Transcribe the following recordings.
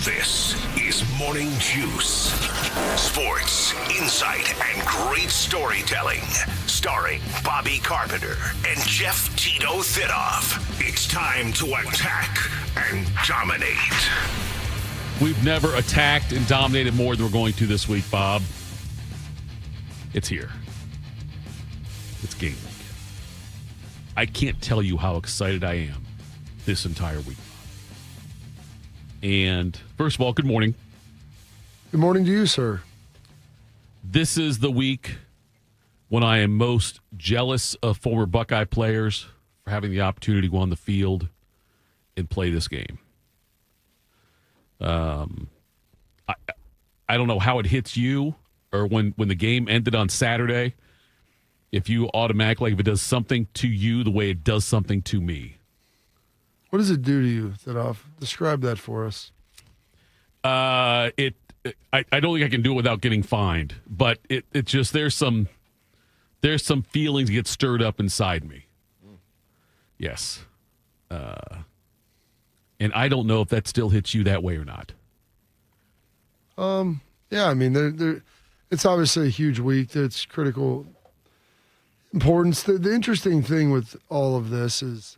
This is Morning Juice. Sports, insight, and great storytelling. Starring Bobby Carpenter and Jeff Tito Thitoff. It's time to attack and dominate. We've never attacked and dominated more than we're going to this week, Bob. It's here. It's game week. I can't tell you how excited I am this entire week. And first of all, good morning. Good morning to you, sir. This is the week when I am most jealous of former Buckeye players for having the opportunity to go on the field and play this game. I don't know how it hits you or when the game ended on Saturday, if you automatically, if it does something to you the way it does something to me. What does it do to you, Thitoff? Describe that for us. I don't think I can do it without getting fined, but it just there's some feelings get stirred up inside me. Yes. And I don't know if that still hits you that way or not. Yeah, I mean, it's obviously a huge week. It's critical importance. The interesting thing with all of this is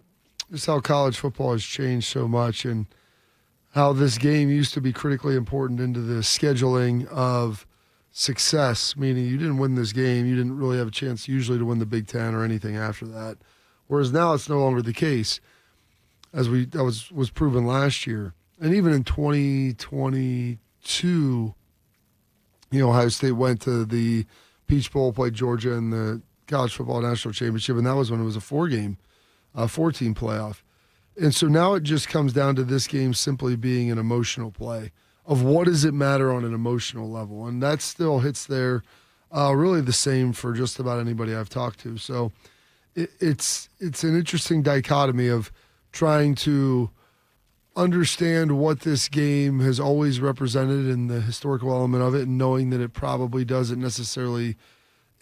just how college football has changed so much and how this game used to be critically important into the scheduling of success, meaning you didn't win this game, you didn't really have a chance usually to win the Big Ten or anything after that. Whereas now it's no longer the case, as that was proven last year. And even in 2022, Ohio State went to the Peach Bowl, played Georgia in the College Football National Championship, and that was when it was a 4-team playoff. And so now it just comes down to this game simply being an emotional play of what does it matter on an emotional level. And that still hits there really the same for just about anybody I've talked to. So it's an interesting dichotomy of trying to understand what this game has always represented and the historical element of it, and knowing that it probably doesn't necessarily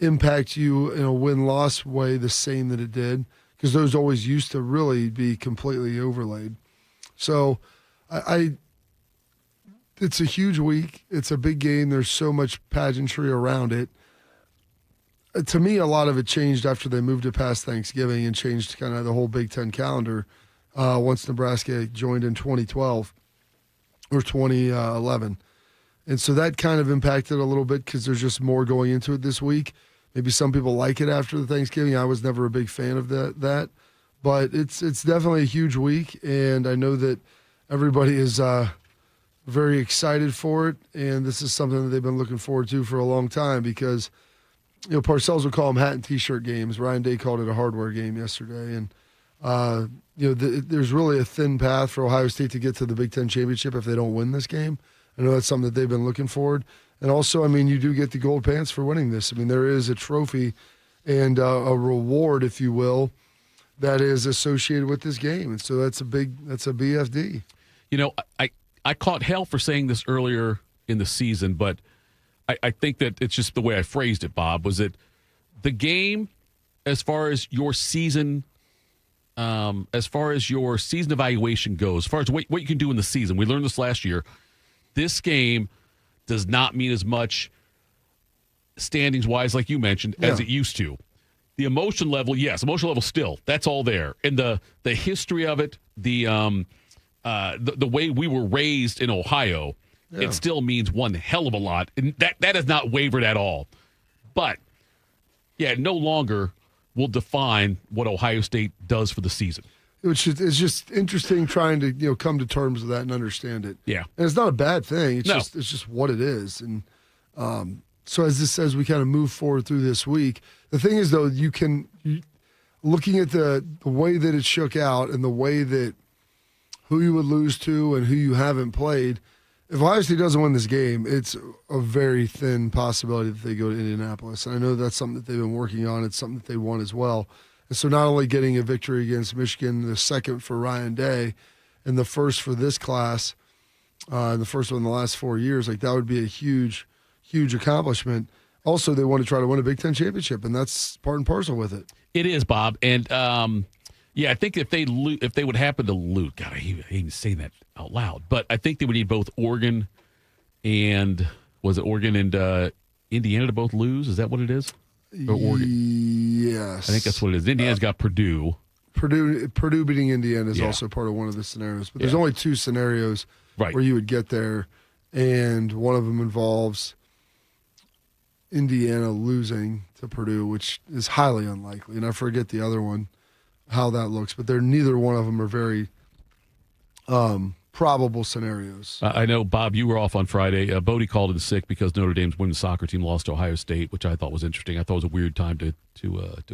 impact you in a win-loss way the same that it did, because those always used to really be completely overlaid. So it's a huge week. It's a big game. There's so much pageantry around it. To me, a lot of it changed after they moved it past Thanksgiving and changed kind of the whole Big Ten calendar once Nebraska joined in 2012 or 2011. And so that kind of impacted a little bit because there's just more going into it this week. Maybe some people like it after the Thanksgiving. I was never a big fan of that. But it's definitely a huge week, and I know that everybody is very excited for it, and this is something that they've been looking forward to for a long time because, Parcells would call them hat and T-shirt games. Ryan Day called it a hardware game yesterday, and there's really a thin path for Ohio State to get to the Big Ten championship if they don't win this game. I know that's something that they've been looking forward. And also, I mean, you do get the gold pants for winning this. I mean, there is a trophy and a reward, if you will, that is associated with this game. And so that's a BFD. I caught hell for saying this earlier in the season, but I think that it's just the way I phrased it, Bob, was that the game, as far as your season evaluation goes, as far as what you can do in the season, we learned this last year, this game does not mean as much standings-wise, like you mentioned, as it used to. The emotion level, yes, emotional level still, that's all there. And the history of it, the way we were raised in Ohio, it still means one hell of a lot. And that has not wavered at all. But, it no longer will define what Ohio State does for the season. It's just interesting trying to come to terms with that and understand it. Yeah, and it's not a bad thing. It's just what it is. And so as we kind of move forward through this week, the thing is though looking at the way that it shook out and the way that who you would lose to and who you haven't played. If Ohio State doesn't win this game, it's a very thin possibility that they go to Indianapolis. And I know that's something that they've been working on. It's something that they want as well. And so not only getting a victory against Michigan, the second for Ryan Day, and the first for this class, the first one in the last 4 years, like that would be a huge, huge accomplishment. Also, they want to try to win a Big Ten championship, and that's part and parcel with it. It is, Bob. And, Yeah, I think if they would happen to lose, God, I hate even saying that out loud, but I think they would need both Oregon and Indiana to both lose. Is that what it is? Or Oregon? Yes. I think that's what it is. Indiana's got Purdue. Purdue beating Indiana is also part of one of the scenarios, but there's only two scenarios where you would get there, and one of them involves Indiana losing to Purdue, which is highly unlikely, and I forget the other one, how that looks, but neither one of them are very probable scenarios. I know, Bob, you were off on Friday. Bodie called in sick because Notre Dame's women's soccer team lost to Ohio State, which I thought was interesting. I thought it was a weird time to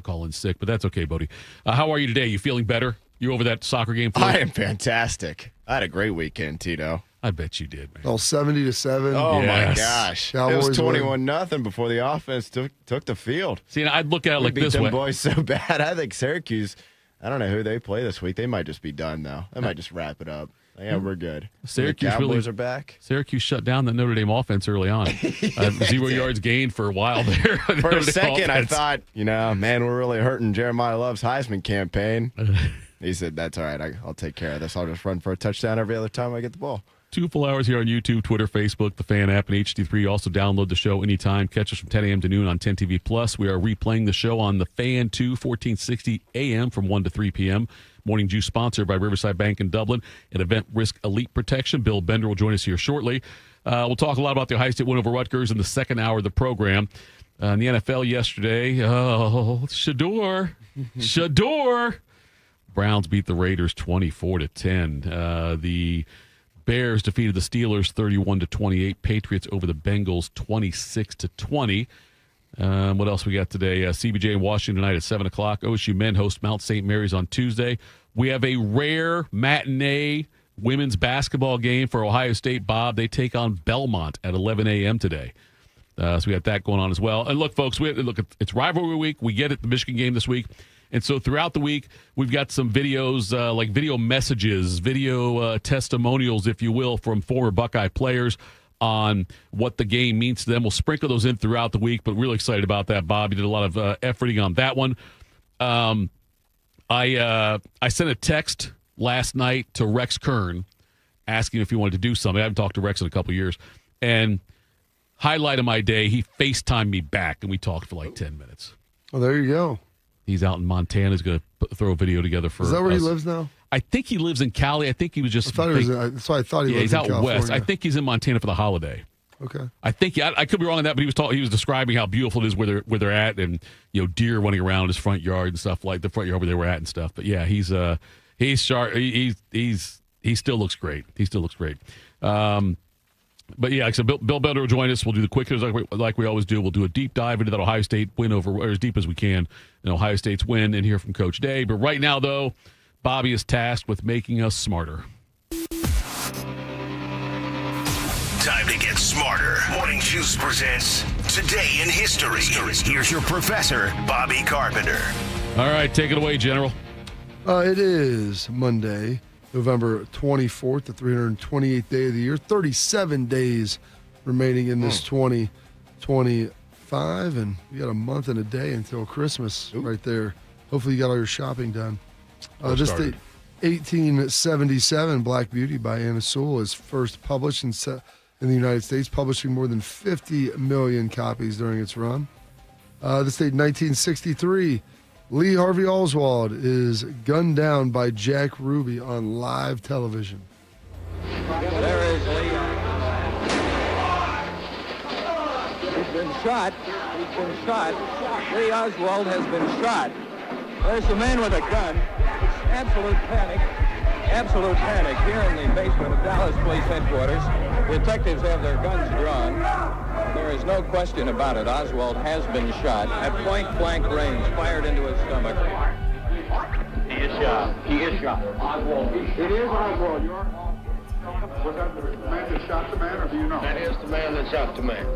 call in sick, but that's okay, Bodie. How are you today? You feeling better? You over that soccer game? I am fantastic. I had a great weekend, Tito. I bet you did, man. 70-7. Oh, my gosh. Cowboys it was 21-0 before the offense took the field. See, I'd look at it like beat this them way. boys so bad. I think Syracuse, I don't know who they play this week. They might just be done, though. They might just wrap it up. Yeah, we're good. Syracuse the Cowboys really are back. Syracuse shut down the Notre Dame offense early on. 0 yards gained for a while there. For a second, I thought, man, we're really hurting Jeremiah Love's Heisman campaign. He said, that's all right. I'll take care of this. I'll just run for a touchdown every other time I get the ball. 2 full hours here on YouTube, Twitter, Facebook, the Fan app, and HD3. Also download the show anytime. Catch us from 10 a.m. to noon on 10 TV Plus. We are replaying the show on the Fan 2, 1460 a.m. from 1 to 3 p.m. Morning Juice sponsored by Riverside Bank in Dublin and Event Risk Elite Protection. Bill Bender will join us here shortly. We'll talk a lot about the Ohio State win over Rutgers in the second hour of the program. In the NFL yesterday, Shador. Browns beat the Raiders 24-10. The Bears defeated the Steelers 31-28. Patriots over the Bengals 26-20. What else we got today? CBJ in Washington tonight at 7 o'clock. OSU men host Mount St. Mary's on Tuesday. We have a rare matinee women's basketball game for Ohio State, Bob. They take on Belmont at 11 a.m. today. So we got that going on as well. And look, folks, it's rivalry week. We get it, the Michigan game this week. And so throughout the week, we've got some videos, like video messages, video testimonials, if you will, from former Buckeye players on what the game means to them. We'll sprinkle those in throughout the week, but really excited about that, Bob. You did a lot of efforting on that one. I sent a text last night to Rex Kern asking if he wanted to do something. I haven't talked to Rex in a couple of years. And highlight of my day, he FaceTimed me back, and we talked for like 10 minutes. Oh, there you go. He's out in Montana. He's going to throw a video together for us. Is that where he lives now? I think he lives in Cali. I think he was just. That's why I thought he lived he's in out California. west. I think he's in Montana for the holiday. Okay. I think I could be wrong on that, but he was describing how beautiful it is where they're at, and deer running around his front yard and stuff, like the front yard where they were at and stuff. But yeah, he's sharp. He still looks great. He still looks great. But yeah, so Bill Bender will join us. We'll do the quick hitters like we always do. We'll do a deep dive into that Ohio State win or as deep as we can in Ohio State's win and hear from Coach Day. But right now, though, Bobby is tasked with making us smarter. Time to get smarter. Morning Juice presents Today in History. Here's your professor, Bobby Carpenter. All right, take it away, General. It is Monday, November 24th, the 328th day of the year. 37 days remaining in this 2025, and we got a month and a day until Christmas right there. Hopefully you got all your shopping done. This date, 1877, Black Beauty by Anna Sewell is first published in the United States, publishing more than 50 million copies during its run. This date, 1963, Lee Harvey Oswald is gunned down by Jack Ruby on live television. There is Lee. He's been shot. He's been shot. Lee Oswald has been shot. There's a man with a gun. It's absolute panic. Absolute panic here in the basement of Dallas Police Headquarters. Detectives have their guns drawn. There is no question about it. Oswald has been shot at point-blank range, fired into his stomach. He is shot. He is shot. Oswald. It is Oswald. Was that the man that shot the man, or do you know? That is the man that shot the man.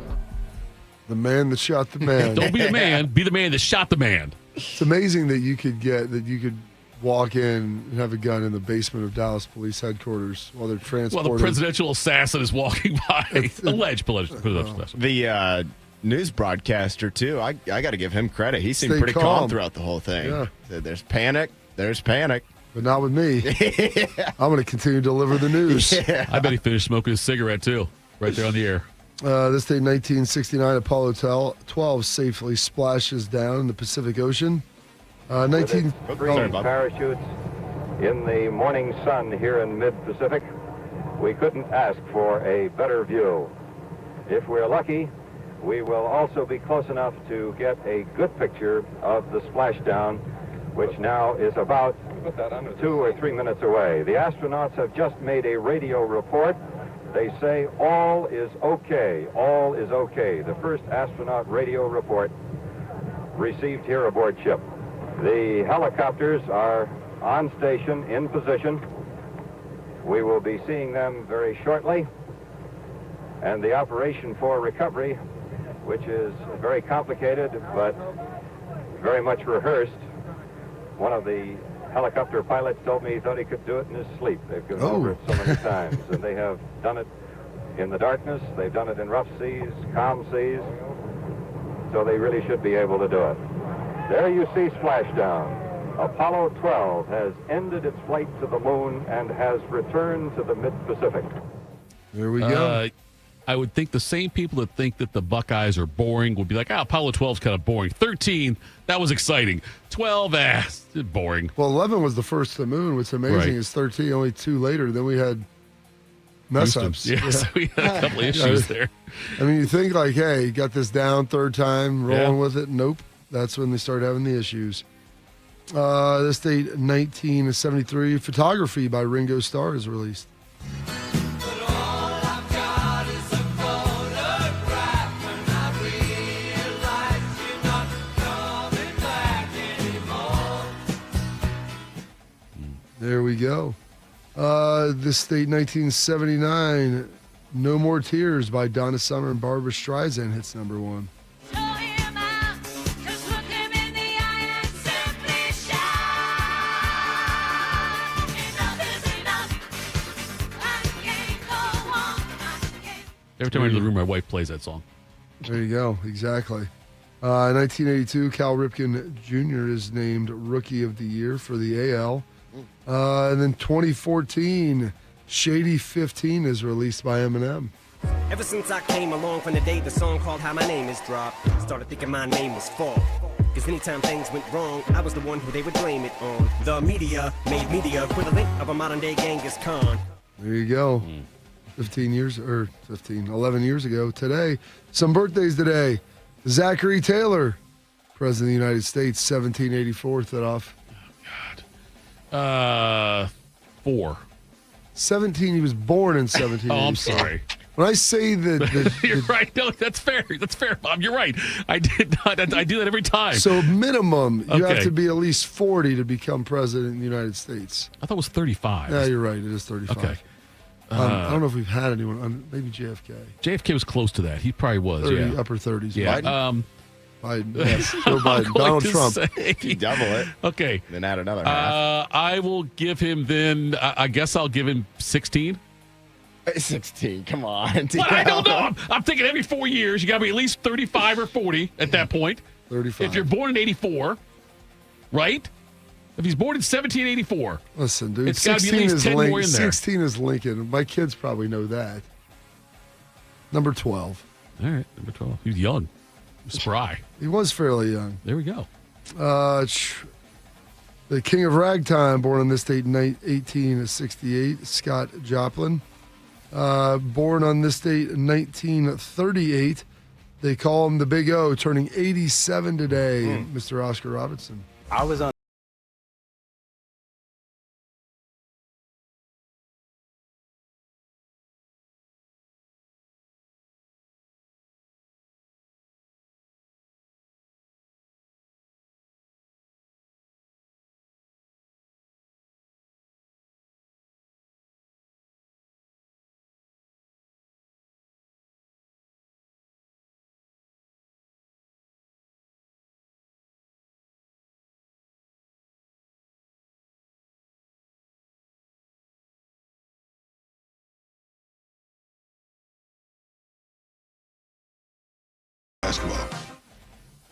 The man that shot the man. Don't be the man. Be the man that shot the man. It's amazing that you could walk in and have a gun in the basement of Dallas Police Headquarters while they're transporting. Well, the presidential assassin is walking by. Alleged presidential assassin. The news broadcaster, too, I got to give him credit. He seemed pretty calm throughout the whole thing. Yeah. There's panic. There's panic. But not with me. I'm going to continue to deliver the news. I bet he finished smoking his cigarette, too, right there on the air. This day, 1969, Apollo 12 safely splashes down in the Pacific Ocean. 3 parachutes in the morning sun here in mid-Pacific. We couldn't ask for a better view. If we're lucky, we will also be close enough to get a good picture of the splashdown, which now is about 2 or 3 minutes away. The astronauts have just made a radio report. They say all is okay. All is okay. The first astronaut radio report received here aboard ship. The helicopters are on station, in position. We will be seeing them very shortly. And the operation for recovery, which is very complicated but very much rehearsed. One of the helicopter pilots told me he thought he could do it in his sleep. They've gone over it so many times, and they have done it in the darkness. They've done it in rough seas, calm seas, so they really should be able to do it. There you see splashdown. Apollo 12 has ended its flight to the moon and has returned to the mid-Pacific. There we go. I would think the same people that think that the Buckeyes are boring would be like, Apollo 12's kind of boring. 13, that was exciting. 12, boring. Well, 11 was the first to the moon. What's amazing Right. is 13, only 2 later. Then we had mess-ups. Yeah, so we had a couple of issues there. I mean, you think like, hey, got this down, third time, rolling with it. Nope. That's when they start having the issues. This date, 1973, Photography by Ringo Starr is released. There we go. This date, 1979, No More Tears by Donna Summer and Barbara Streisand hits number 1. Every time I enter the room, my wife plays that song. There you go. Exactly. 1982, Cal Ripken Jr. is named Rookie of the Year for the AL. And then 2014, Shady 15 is released by Eminem. Ever since I came along from the day the song called How My Name Is dropped, started thinking my name was Fall. Because anytime things went wrong, I was the one who they would blame it on. The media made me the equivalent of a modern day Genghis Khan. There you go. 11 years ago today. Some birthdays today. Zachary Taylor, President of the United States, 1784, Thitoff. 4. 17, he was born in 1784. Oh, I'm sorry. When I say that... You're right. No, that's fair. That's fair, Bob. You're right. I did not. I do that every time. So minimum, you have Okay. to be at least 40 to become president of the United States. I thought it was 35. Yeah, you're right. It is 35. Okay. I don't know if we've had anyone. Maybe JFK. JFK was close to that. He probably was. 30, Yeah. upper 30s. Yeah. Biden. Yes. Joe Biden. Donald Trump. If you double it, Okay. then add another half. I will give him then. I guess I'll give him 16. 16. Come on. But I don't know. I'm thinking every 4 years you got to be at least 35 or 40 at that point. 35. If you're born in 84, right? If he's born in 1784, Listen, dude. It's gotta be at 16 least is 10 more in there. 16 is Lincoln. My kids probably know that. Number 12. all right, number 12. He was young, spry. He was fairly young. There we go. The King of Ragtime, born on this date in 1868, Scott Joplin. Born on this date in 1938. They call him the Big O, turning 87 today, Mr. Oscar Robertson. I was on.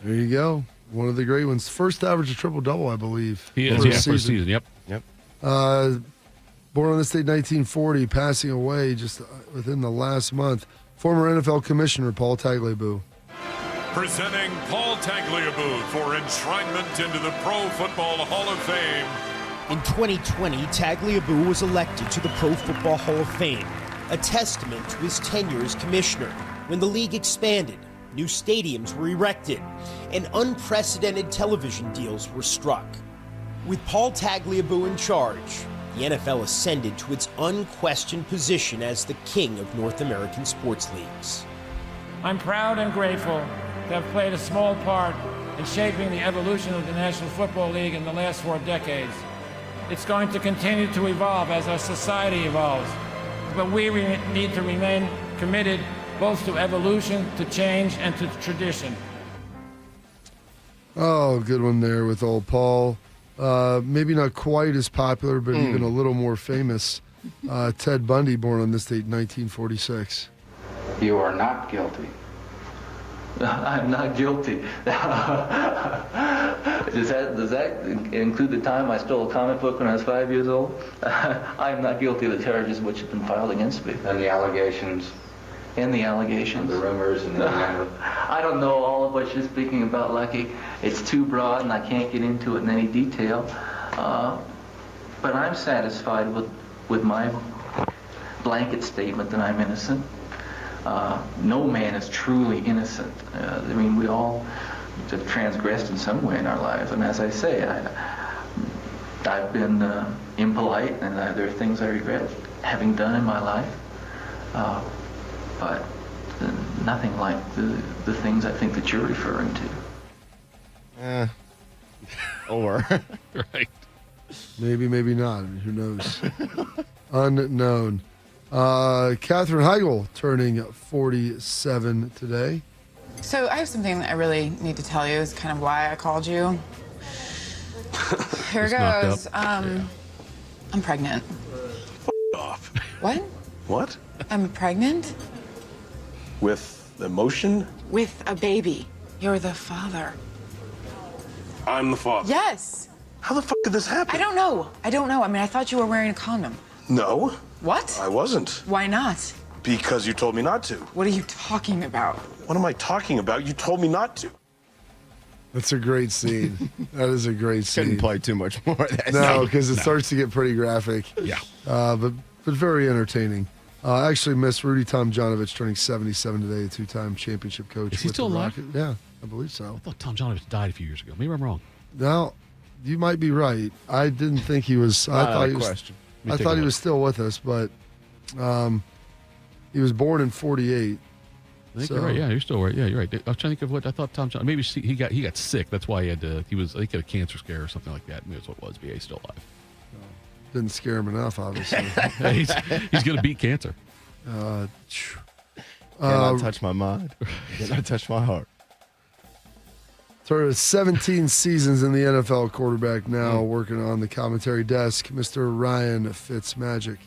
There you go. One of the great ones. First average a triple-double, I believe. He is, for a for a season. Yep. Born on this date, 1940, passing away just within the last month. Former NFL Commissioner Paul Tagliabue. Presenting Paul Tagliabue for enshrinement into the Pro Football Hall of Fame. In 2020, Tagliabue was elected to the Pro Football Hall of Fame, a testament to his tenure as commissioner. When the league expanded, new stadiums were erected, and unprecedented television deals were struck. With Paul Tagliabue in charge, the NFL ascended to its unquestioned position as the king of North American sports leagues. I'm proud and grateful to have played a small part in shaping the evolution of the National Football League in the last 4 decades. It's going to continue to evolve as our society evolves, but we need to remain committed both to evolution, to change, and to tradition. Oh, good one there with old Paul. Maybe not quite as popular, but even a little more famous. Ted Bundy, born on this date, 1946. You are not guilty. I'm not guilty. Does that include the time I stole a comic book when I was 5 years old? I am not guilty of the charges which have been filed against me. And the allegations? And the allegations. And the rumors and the I don't know all of what you're speaking about, Lucky. It's too broad and I can't get into it in any detail. But I'm satisfied with my blanket statement that I'm innocent. No man is truly innocent. I mean, we all have transgressed in some way in our lives. And as I say, I've been impolite, and there are things I regret having done in my life. But nothing like the things I think that you're referring to. Or. Right. Maybe, maybe not. I mean, who knows? Unknown. Katherine Heigl turning 47 today. So I have something that I really need to tell you. Is kind of why I called you. Here goes. I'm pregnant. Off. What? What? I'm pregnant? With emotion? With a baby. You're the father. I'm the father. Yes. How the fuck did this happen? I don't know. I mean, I thought you were wearing a condom. No. What? I wasn't. Why not? Because you told me not to. What are you talking about? What am I talking about? You told me not to. That's a great scene. That is a great scene. Couldn't play too much more. No, because it starts to get pretty graphic. Yeah. But very entertaining. Actually, Miss Rudy Tomjanovich turning 77 today, a 2-time championship coach. Is he with still the alive? Rockets. Yeah, I believe so. I thought Tom Jonovich died a few years ago. Maybe I'm wrong. Now, you might be right. I didn't think he was. I thought he was. Question. I thought he was still with us, but he was born in 48. I think you're right. Yeah, you're still right. Yeah, you're right. I was trying to think of what I thought. Tom John. Maybe he got sick. That's why he had to. He was. I think he had a cancer scare or something like that. Maybe that's what it was. But yeah, he's still alive. Didn't scare him enough, obviously. he's going to beat cancer. Cannot touch my mind. Cannot touch my heart. 17 seasons in the NFL, quarterback now, working on the commentary desk, Mr. Ryan Fitzmagic.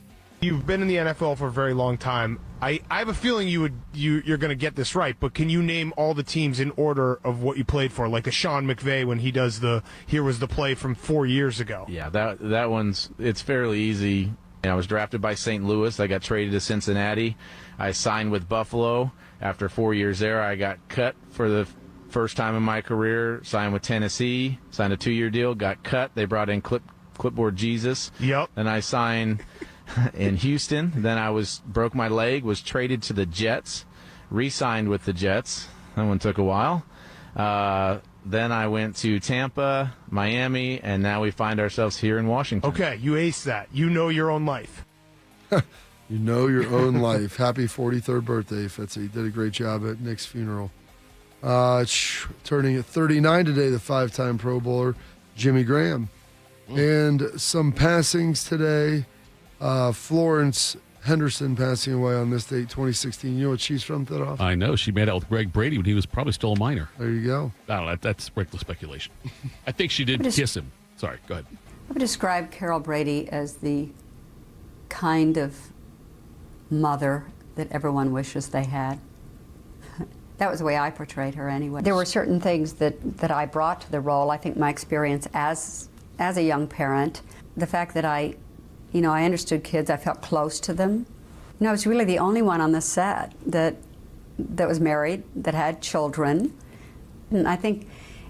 You've been in the NFL for a very long time. I have a feeling you're going to get this right, but can you name all the teams in order of what you played for? Like the Sean McVay when he does here was the play from 4 years ago. Yeah, that one's, it's fairly easy. I was drafted by St. Louis. I got traded to Cincinnati. I signed with Buffalo. After 4 years there, I got cut for the first time in my career. Signed with Tennessee. Signed a 2-year deal. Got cut. They brought in Clipboard Jesus. Yep. Then I signed in Houston. Then I broke my leg. Was traded to the Jets. Re-signed with the Jets. That one took a while. Then I went to Tampa, Miami, and now we find ourselves here in Washington. Okay, you aced that. You know your own life. You know your own life. Happy 43rd birthday, Fitzy. Did a great job at Nick's funeral. Turning at 39 today, the 5-time Pro Bowler, Jimmy Graham. And some passings today. Florence Henderson passing away on this date, 2016. You know what she's from, Thitoff? I know. She made out with Greg Brady when he was probably still a minor. There you go. I don't know. That's reckless speculation. I think she did kiss him. Sorry, go ahead. I would describe Carol Brady as the kind of mother that everyone wishes they had. That was the way I portrayed her anyway. There were certain things that I brought to the role. I think my experience as a young parent, the fact that I understood kids, I felt close to them. I was really the only one on the set that was married, that had children. And I think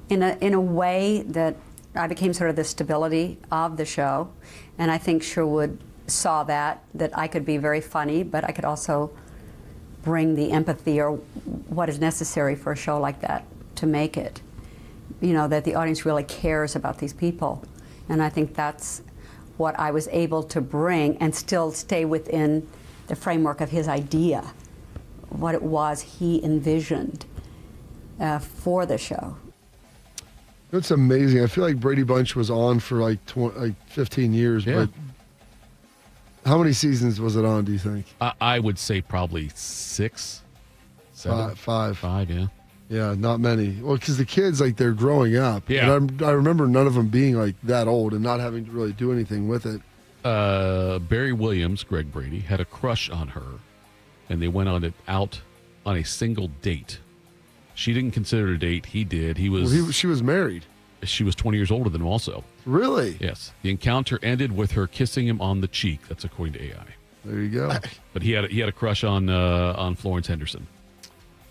in a way that I became sort of the stability of the show. And I think Sherwood saw that I could be very funny, but I could also bring the empathy or what is necessary for a show like that to make it. That the audience really cares about these people. And I think that's what I was able to bring and still stay within the framework of his idea, what it was he envisioned for the show. It's amazing. I feel like Brady Bunch was on for like 15 years, but how many seasons was it on, do you think? I would say probably 6, 7. 5. 5, yeah. Yeah, not many. Well, because the kids, they're growing up. Yeah. And I remember none of them being, that old and not having to really do anything with it. Barry Williams, Greg Brady, had a crush on her, and they went out on a single date. She didn't consider it a date. He did. She was married. She was 20 years older than him also. Really? Yes. The encounter ended with her kissing him on the cheek. That's according to AI. There you go. But he had a crush on Florence Henderson.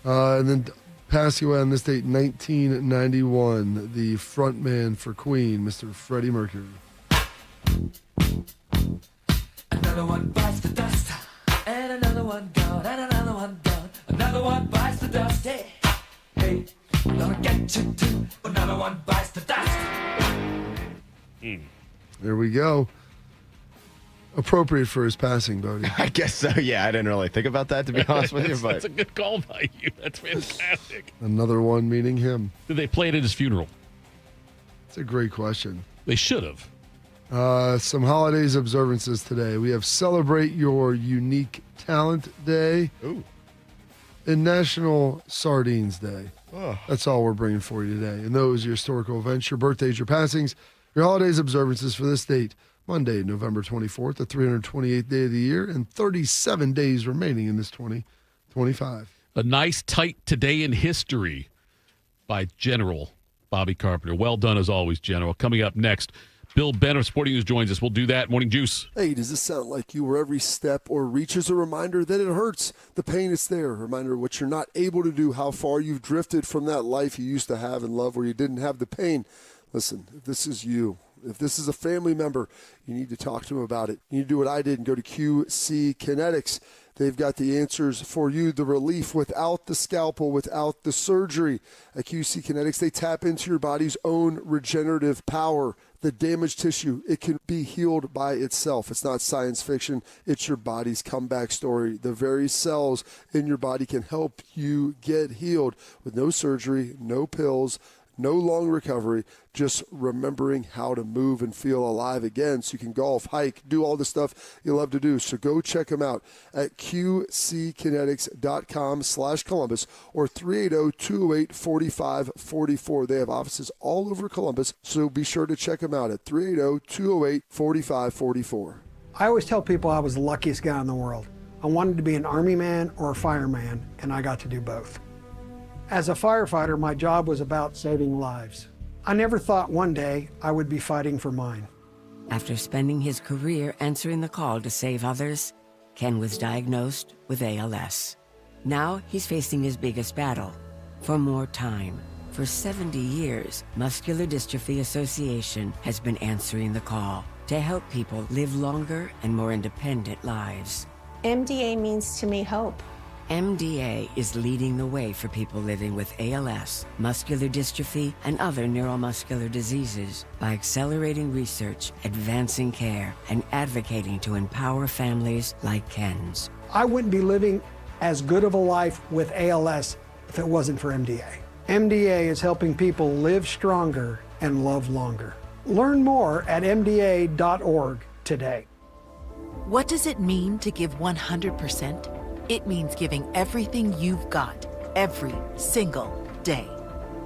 And then passing away on this date, 1991, the frontman for Queen, Mr. Freddie Mercury. Another one bites the dust, and another one gone, and another one gone. Another one bites the dust, hey, hey, I'm gonna get you too. Another one bites the dust. There we go. Appropriate for his passing, Bodie. I guess so, yeah. I didn't really think about that, to be honest with you. But That's a good call by you. That's fantastic. Another one meaning him. Did they play it at his funeral? That's a great question. They should have. Some holidays observances today. We have Celebrate Your Unique Talent Day. Ooh. And National Sardines Day. Oh. That's all we're bringing for you today. And those are your historical events, your birthdays, your passings, your holidays observances for this date. Monday, November 24th, the 328th day of the year, and 37 days remaining in this 2025. A nice, tight today in history by General Bobby Carpenter. Well done, as always, General. Coming up next, Bill Benner of Sporting News joins us. We'll do that. Morning Juice. Hey, does this sound like you where every step or reach is a reminder that it hurts? The pain is there. A reminder of what you're not able to do, how far you've drifted from that life you used to have and love where you didn't have the pain. Listen, if this is you, if this is a family member, you need to talk to them about it. You need to do what I did and go to QC Kinetics. They've got the answers for you, the relief without the scalpel, without the surgery. At QC Kinetics, they tap into your body's own regenerative power. The damaged tissue, it can be healed by itself. It's not science fiction. It's your body's comeback story. The very cells in your body can help you get healed with no surgery, no pills, no long recovery, just remembering how to move and feel alive again so you can golf, hike, do all the stuff you love to do. So go check them out at qckinetics.com/Columbus or 380-208-4544. They have offices all over Columbus, so be sure to check them out at 380-208-4544. I always tell people I was the luckiest guy in the world. I wanted to be an Army man or a fireman, and I got to do both. As a firefighter, my job was about saving lives. I never thought one day I would be fighting for mine. After spending his career answering the call to save others, Ken was diagnosed with ALS. Now he's facing his biggest battle, for more time. For 70 years, Muscular Dystrophy Association has been answering the call to help people live longer and more independent lives. MDA means to me hope. MDA is leading the way for people living with ALS, muscular dystrophy, and other neuromuscular diseases by accelerating research, advancing care, and advocating to empower families like Ken's. I wouldn't be living as good of a life with ALS if it wasn't for MDA. MDA is helping people live stronger and love longer. Learn more at mda.org today. What does it mean to give 100%? It means giving everything you've got, every single day.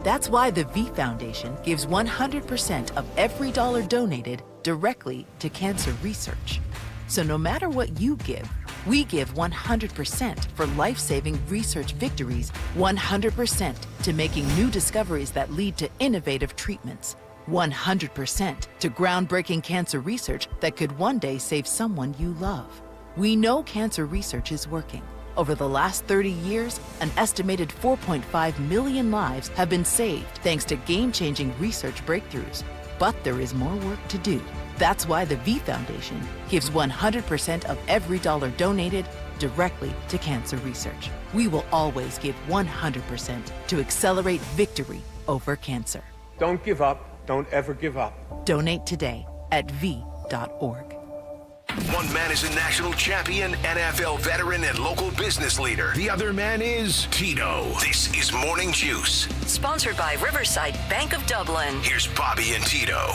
That's why the V Foundation gives 100% of every dollar donated directly to cancer research. So no matter what you give, We give 100% for life-saving research victories, 100% to making new discoveries that lead to innovative treatments, 100% to groundbreaking cancer research that could one day save someone you love. We know cancer research is working. Over the last 30 years, an estimated 4.5 million lives have been saved thanks to game-changing research breakthroughs. But there is more work to do. That's why the V Foundation gives 100% of every dollar donated directly to cancer research. We will always give 100% to accelerate victory over cancer. Don't give up. Don't ever give up. Donate today at v.org. One man is a national champion, NFL veteran, and local business leader. The other man is Tito. This is Morning Juice. Sponsored by Riverside Bank of Dublin. Here's Bobby and Tito.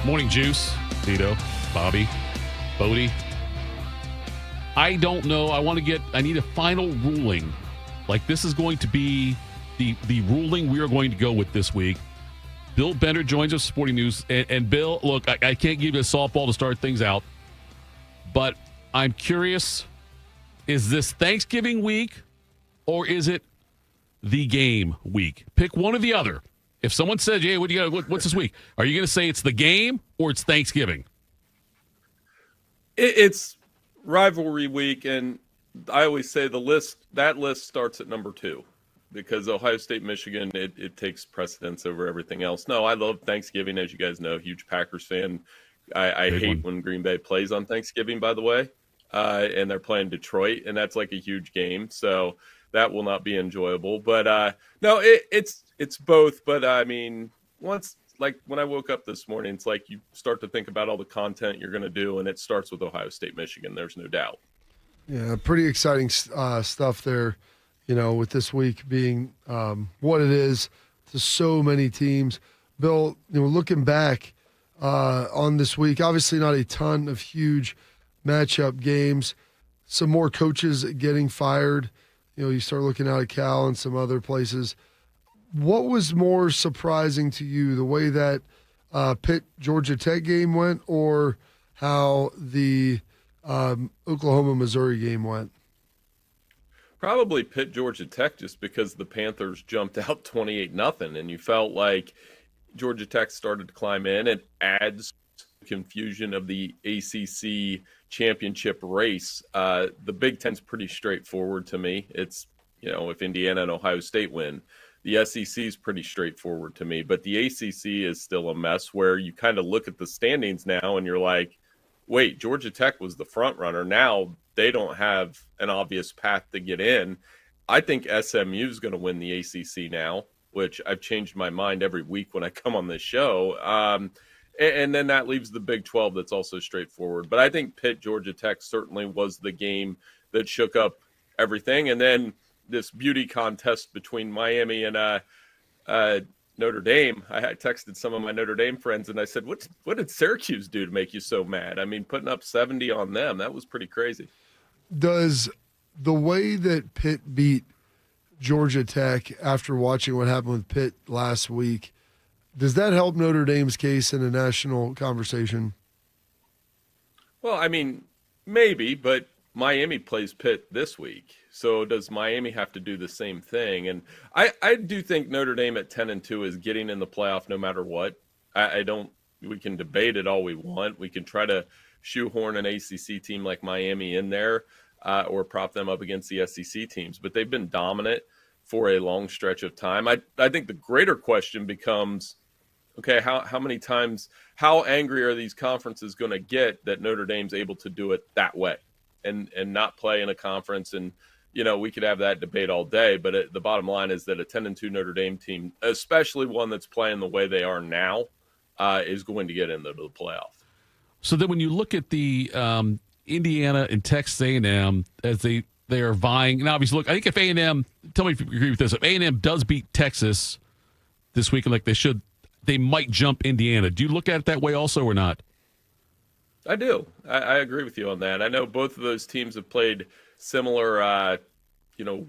Morning Juice, Tito, Bobby, Bodie. I don't know. I need a final ruling. Like, this is going to be the ruling we are going to go with this week. Bill Bender joins us, Sporting News. And Bill, look, I can't give you a softball to start things out, but I'm curious, is this Thanksgiving week or is it the game week? Pick one or the other. If someone says, hey, what's this week? Are you going to say it's the game or it's Thanksgiving? It's rivalry week, and I always say that list starts at number 2. Because Ohio State, Michigan, it takes precedence over everything else. No, I love Thanksgiving, as you guys know. Huge Packers fan. I hate when Green Bay plays on Thanksgiving, by the way, and they're playing Detroit, and that's like a huge game. So that will not be enjoyable. But no, it's both. But I mean, once, like when I woke up this morning, it's like you start to think about all the content you're going to do, and it starts with Ohio State, Michigan. There's no doubt. Yeah, pretty exciting stuff there. You know, with this week being what it is to so many teams. Bill, looking back on this week, obviously not a ton of huge matchup games. Some more coaches getting fired. You start looking out at Cal and some other places. What was more surprising to you, the way that Pitt-Georgia Tech game went or how the Oklahoma-Missouri game went? Probably Pitt, Georgia Tech, just because the Panthers jumped out 28-0, and you felt like Georgia Tech started to climb in. It adds confusion of the ACC championship race. The Big Ten's pretty straightforward to me. It's, if Indiana and Ohio State win. The SEC is pretty straightforward to me, but the ACC is still a mess where you kind of look at the standings now and you're like, wait, Georgia Tech was the front runner. Now they don't have an obvious path to get in. I think SMU is going to win the ACC now, which I've changed my mind every week when I come on this show. And then that leaves the Big 12 that's also straightforward. But I think Pitt, Georgia Tech certainly was the game that shook up everything. And then this beauty contest between Miami and Notre Dame. I texted some of my Notre Dame friends and I said, what did Syracuse do to make you so mad? I mean, putting up 70 on them, that was pretty crazy. Does the way that Pitt beat Georgia Tech after watching what happened with Pitt last week, does that help Notre Dame's case in a national conversation? Well, I mean, maybe, but Miami plays Pitt this week. So does Miami have to do the same thing? And I do think Notre Dame at 10-2 is getting in the playoff no matter what. We can debate it all we want. We can try to shoehorn an ACC team like Miami in there or prop them up against the SEC teams. But they've been dominant for a long stretch of time. I think the greater question becomes, okay, how many times, how angry are these conferences going to get that Notre Dame's able to do it that way and not play in a conference? And, we could have that debate all day, but the bottom line is that a 10-2 Notre Dame team, especially one that's playing the way they are now, is going to get into the playoff. So then when you look at the Indiana and Texas A&M as they are vying, and obviously, look, I think if A&M, tell me if you agree with this, if A&M does beat Texas this weekend like they should, they might jump Indiana. Do you look at it that way also or not? I do. I agree with you on that. I know both of those teams have played similar,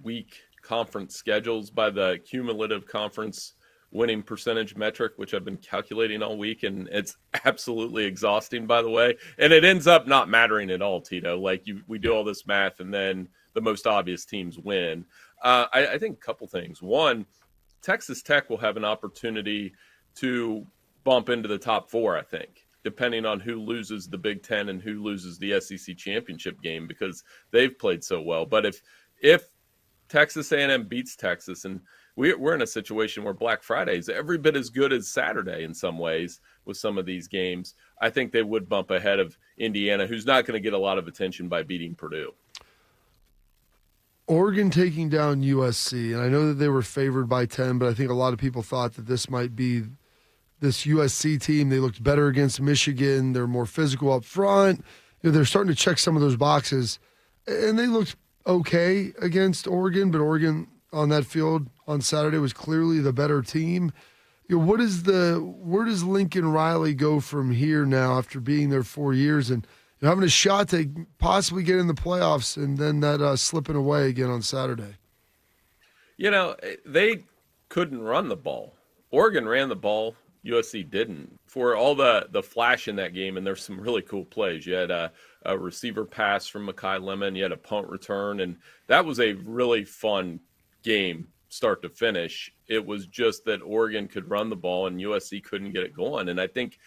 weak conference schedules by the cumulative conference winning percentage metric, which I've been calculating all week, and it's absolutely exhausting, by the way. And it ends up not mattering at all, Tito. Like we do all this math, and then the most obvious teams win. I think a couple things. One, Texas Tech will have an opportunity to bump into the top 4, I think, depending on who loses the Big Ten and who loses the SEC championship game, because they've played so well. But if Texas A&M beats Texas, and we're in a situation where Black Friday is every bit as good as Saturday in some ways with some of these games, I think they would bump ahead of Indiana, who's not going to get a lot of attention by beating Purdue. Oregon taking down USC, and I know that they were favored by 10, but I think a lot of people thought that this might be this USC team. They looked better against Michigan. They're more physical up front. They're starting to check some of those boxes, and they looked okay against Oregon, but Oregon on that field on Saturday was clearly the better team. Where does Lincoln Riley go from here now after being there 4 years and having a shot to possibly get in the playoffs, and then that slipping away again on Saturday? They couldn't run the ball. Oregon ran the ball. USC didn't. For all the flash in that game, and there's some really cool plays. You had a receiver pass from Mekhi Lemon. You had a punt return, and that was a really fun game start to finish. It was just that Oregon could run the ball and USC couldn't get it going. And I think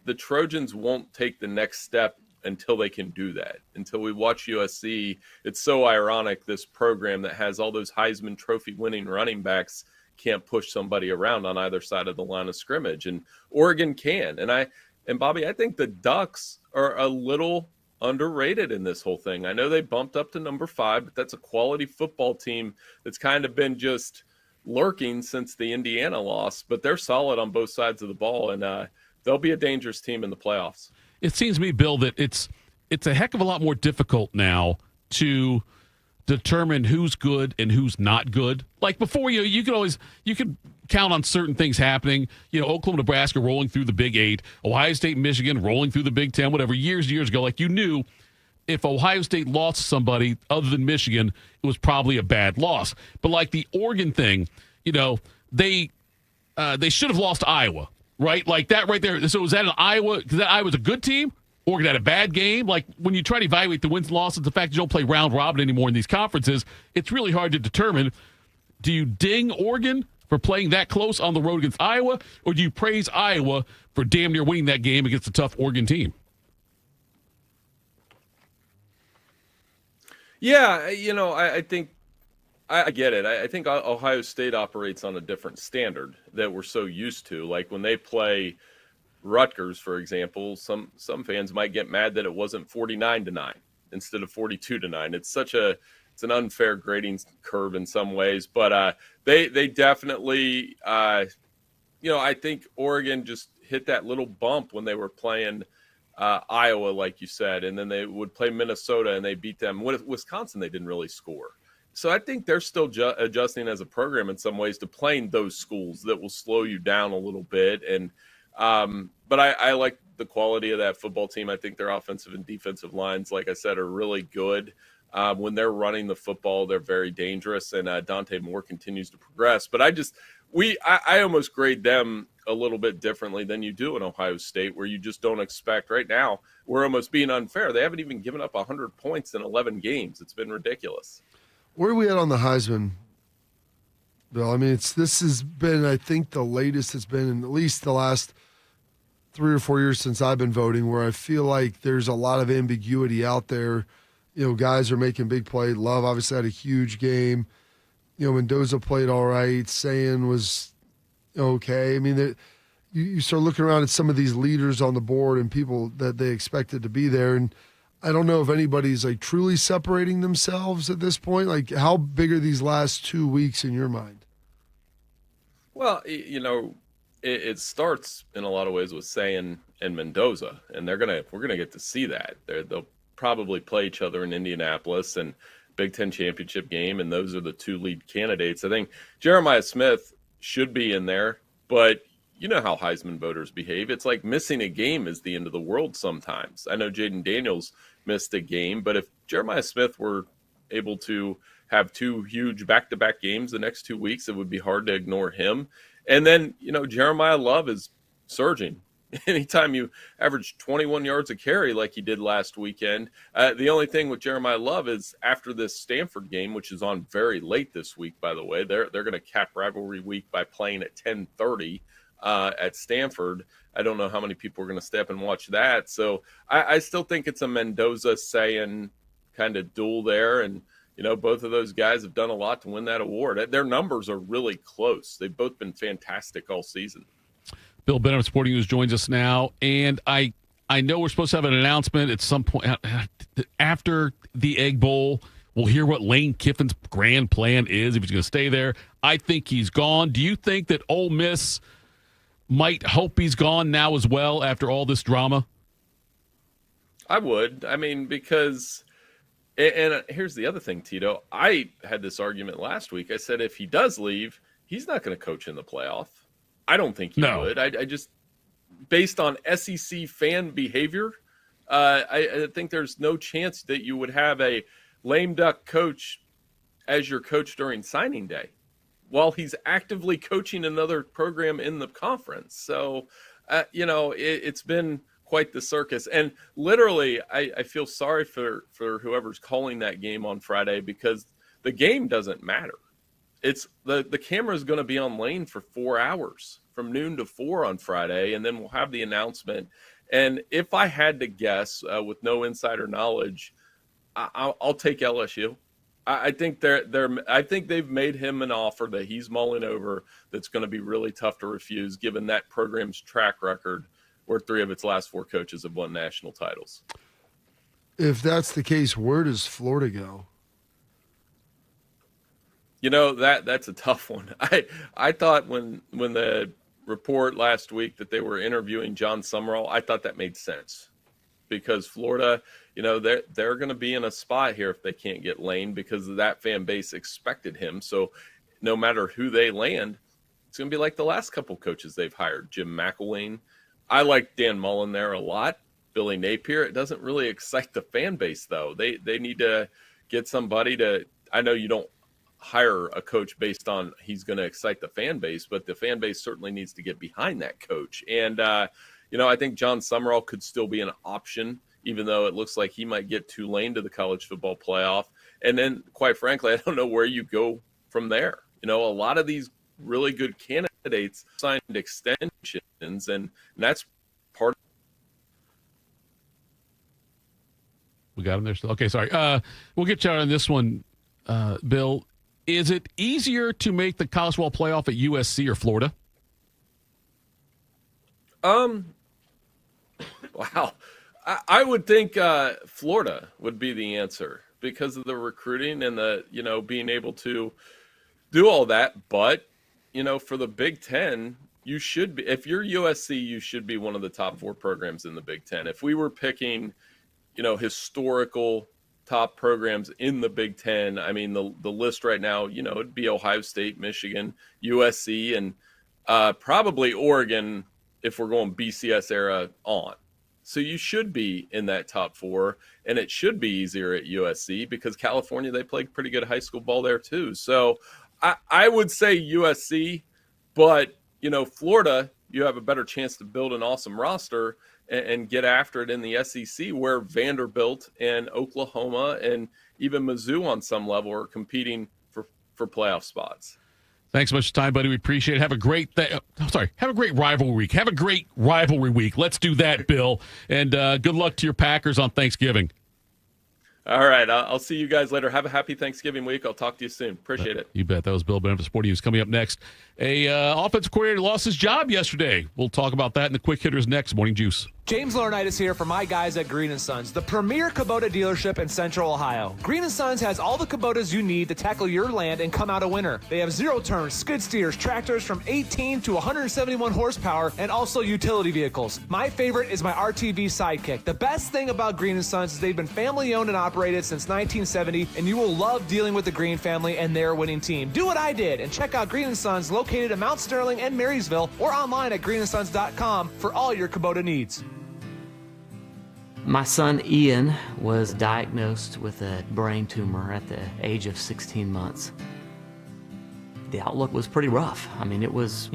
the Trojans won't take the next step until they can do that. Until we watch USC, it's so ironic, this program that has all those Heisman Trophy winning running backs can't push somebody around on either side of the line of scrimmage, and Oregon can. And Bobby, I think the Ducks are a little underrated in this whole thing. I know they bumped up to number 5, but that's a quality football team that's kind of been just lurking since the Indiana loss, but they're solid on both sides of the ball, and they'll be a dangerous team in the playoffs. It seems to me, Bill, that it's a heck of a lot more difficult now to determine who's good and who's not good. Like before, you could count on certain things happening. Oklahoma, Nebraska rolling through the Big 8, Ohio State, Michigan rolling through the Big 10, whatever. Years ago, like you knew if Ohio State lost to somebody other than Michigan, it was probably a bad loss. But like the Oregon thing, they should have lost to Iowa, right? Like that right there. So was that an Iowa? Because that Iowa's a good team. Oregon had a bad game. Like when you try to evaluate the wins and losses, the fact you don't play round robin anymore in these conferences, it's really hard to determine. Do you ding Oregon for playing that close on the road against Iowa, or do you praise Iowa for damn near winning that game against a tough Oregon team? Yeah, I think I get it. I think Ohio State operates on a different standard that we're so used to. Like when they play Rutgers, for example, some fans might get mad that it wasn't 49-9 instead of 42-9. It's an unfair grading curve in some ways, but they definitely, I think Oregon just hit that little bump when they were playing Iowa, like you said, and then they would play Minnesota and they beat them. With Wisconsin, they didn't really score. So I think they're still adjusting as a program in some ways to playing those schools that will slow you down a little bit. And but I like the quality of that football team. I think their offensive and defensive lines, like I said, are really good. When they're running the football, they're very dangerous, and Dante Moore continues to progress. But I almost grade them a little bit differently than you do in Ohio State, where you just don't expect. Right now, we're almost being unfair. They haven't even given up 100 points in 11 games. It's been ridiculous. Where are we at on the Heisman, Bill? I mean, this has been, I think, the latest it's been in at least the last 3 or 4 years since I've been voting, where I feel like there's a lot of ambiguity out there. Guys are making big plays. Love obviously had a huge game. Mendoza played all right. Sayin was okay. I mean, you start looking around at some of these leaders on the board and people that they expected to be there, and I don't know if anybody's like truly separating themselves at this point. Like, how big are these last 2 weeks in your mind? Well, it starts in a lot of ways with Sayin and Mendoza, and we're gonna get to see that. They'll probably play each other in Indianapolis and Big Ten championship game, and those are the 2 lead candidates. I think Jeremiah Smith should be in there, but you know how Heisman voters behave. It's like missing a game is the end of the world sometimes. I know Jaden Daniels missed a game, but if Jeremiah Smith were able to have 2 huge back-to-back games the next 2 weeks, it would be hard to ignore him. And then, Jeremiah Love is surging. Anytime you average 21 yards a carry like he did last weekend, the only thing with Jeremiah Love is after this Stanford game, which is on very late this week, by the way, they're going to cap rivalry week by playing at 10:30 at Stanford. I don't know how many people are going to stay up and watch that. So I still think it's a Mendoza-Sayin kind of duel there. And, both of those guys have done a lot to win that award. Their numbers are really close. They've both been fantastic all season. Bill Bennett of Sporting News joins us now. And I know we're supposed to have an announcement at some point after the Egg Bowl. We'll hear what Lane Kiffin's grand plan is, if he's going to stay there. I think he's gone. Do you think that Ole Miss might hope he's gone now as well after all this drama? I would. I mean, because, and here's the other thing, Tito. I had this argument last week. I said if he does leave, he's not going to coach in the playoff. I don't think he would. I just, based on SEC fan behavior, I think there's no chance that you would have a lame duck coach as your coach during signing day while he's actively coaching another program in the conference. So, it's been quite the circus. And literally, I feel sorry for whoever's calling that game on Friday, because the game doesn't matter. It's the camera is going to be on Lane for 4 hours from noon to 4 on Friday, and then we'll have the announcement. And if I had to guess with no insider knowledge, I'll take LSU. I think I think they've made him an offer that he's mulling over that's going to be really tough to refuse, given that program's track record, where 3 of its last 4 coaches have won national titles. If that's the case, where does Florida go? That's a tough one. I thought when the report last week that they were interviewing John Summerall, I thought that made sense, because Florida, they're going to be in a spot here if they can't get Lane, because that fan base expected him. So no matter who they land, it's going to be like the last couple coaches they've hired. Jim McElwain. I like Dan Mullen there a lot. Billy Napier. It doesn't really excite the fan base, though. They need to get somebody to – I know you don't hire a coach based on he's going to excite the fan base, but the fan base certainly needs to get behind that coach. And, I think John Summerall could still be an option, even though it looks like he might get Tulane to the college football playoff. And then, quite frankly, I don't know where you go from there. A lot of these really good candidates signed extensions, and that's part of. We got him there still. Okay, sorry. We'll get you out on this one, Bill. Is it easier to make the college football playoff at USC or Florida? Wow. I would think Florida would be the answer because of the recruiting and the, being able to do all that. But, for the Big Ten, you should be, if you're USC, you should be one of the top 4 programs in the Big Ten. If we were picking, historical top programs in the Big Ten, I mean, the list right now, it'd be Ohio State, Michigan, USC, and probably Oregon if we're going BCS era on. So you should be in that top 4, and it should be easier at USC because California, they play pretty good high school ball there too. So I would say USC, but, Florida, you have a better chance to build an awesome roster and get after it in the SEC, where Vanderbilt and Oklahoma and even Mizzou on some level are competing for playoff spots. Thanks so much for time, buddy. We appreciate it. Have a great have a great rivalry week. Have a great rivalry week. Let's do that, Bill. And good luck to your Packers on Thanksgiving. All right. I'll see you guys later. Have a happy Thanksgiving week. I'll talk to you soon. Appreciate it. You bet. That was Bill Bennett of Sporting News. Coming up next, a offensive coordinator lost his job yesterday. We'll talk about that in the Quick Hitters next. Morning Juice. James Laurinaitis here for my guys at Green & Sons, the premier Kubota dealership in Central Ohio. Green & Sons has all the Kubotas you need to tackle your land and come out a winner. They have zero-turn skid steers, tractors from 18 to 171 horsepower, and also utility vehicles. My favorite is my RTV Sidekick. The best thing about Green & Sons is they've been family-owned and operated since 1970, and you will love dealing with the Green family and their winning team. Do what I did and check out Green & Sons located in Mount Sterling and Marysville, or online at greenandsons.com for all your Kubota needs. My son Ian was diagnosed with a brain tumor at the age of 16 months. the outlook was pretty rough. I mean, it was,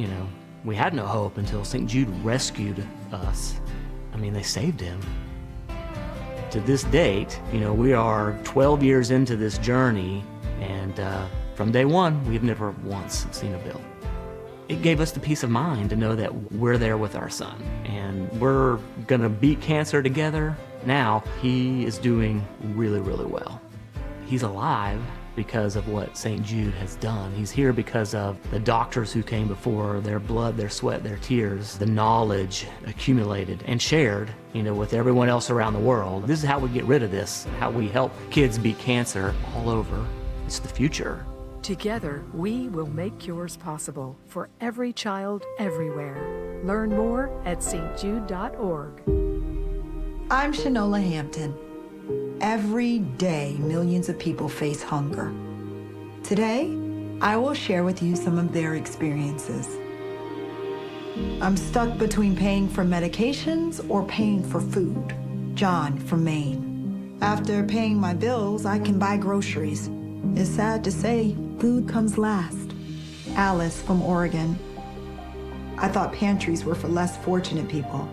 we had no hope until St. Jude rescued us. I mean, they saved him. To this date, we are 12 years into this journey, and from day one, we've never once seen a bill. It gave us the peace of mind to know that we're there with our son, and we're gonna beat cancer together. Now, he is doing really, really well. He's alive because of what St. Jude has done. He's here because of the doctors who came before, their blood, their sweat, their tears, the knowledge accumulated and shared, with everyone else around the world. This is how we get rid of this, how we help kids beat cancer all over. It's the future. Together, we will make cures possible for every child everywhere. Learn more at stjude.org. I'm Shanola Hampton. Every day, millions of people face hunger. Today, I will share with you some of their experiences. I'm stuck between paying for medications or paying for food. John from Maine. After paying my bills, I can buy groceries. It's sad to say, food comes last. Alice from Oregon. I thought pantries were for less fortunate people,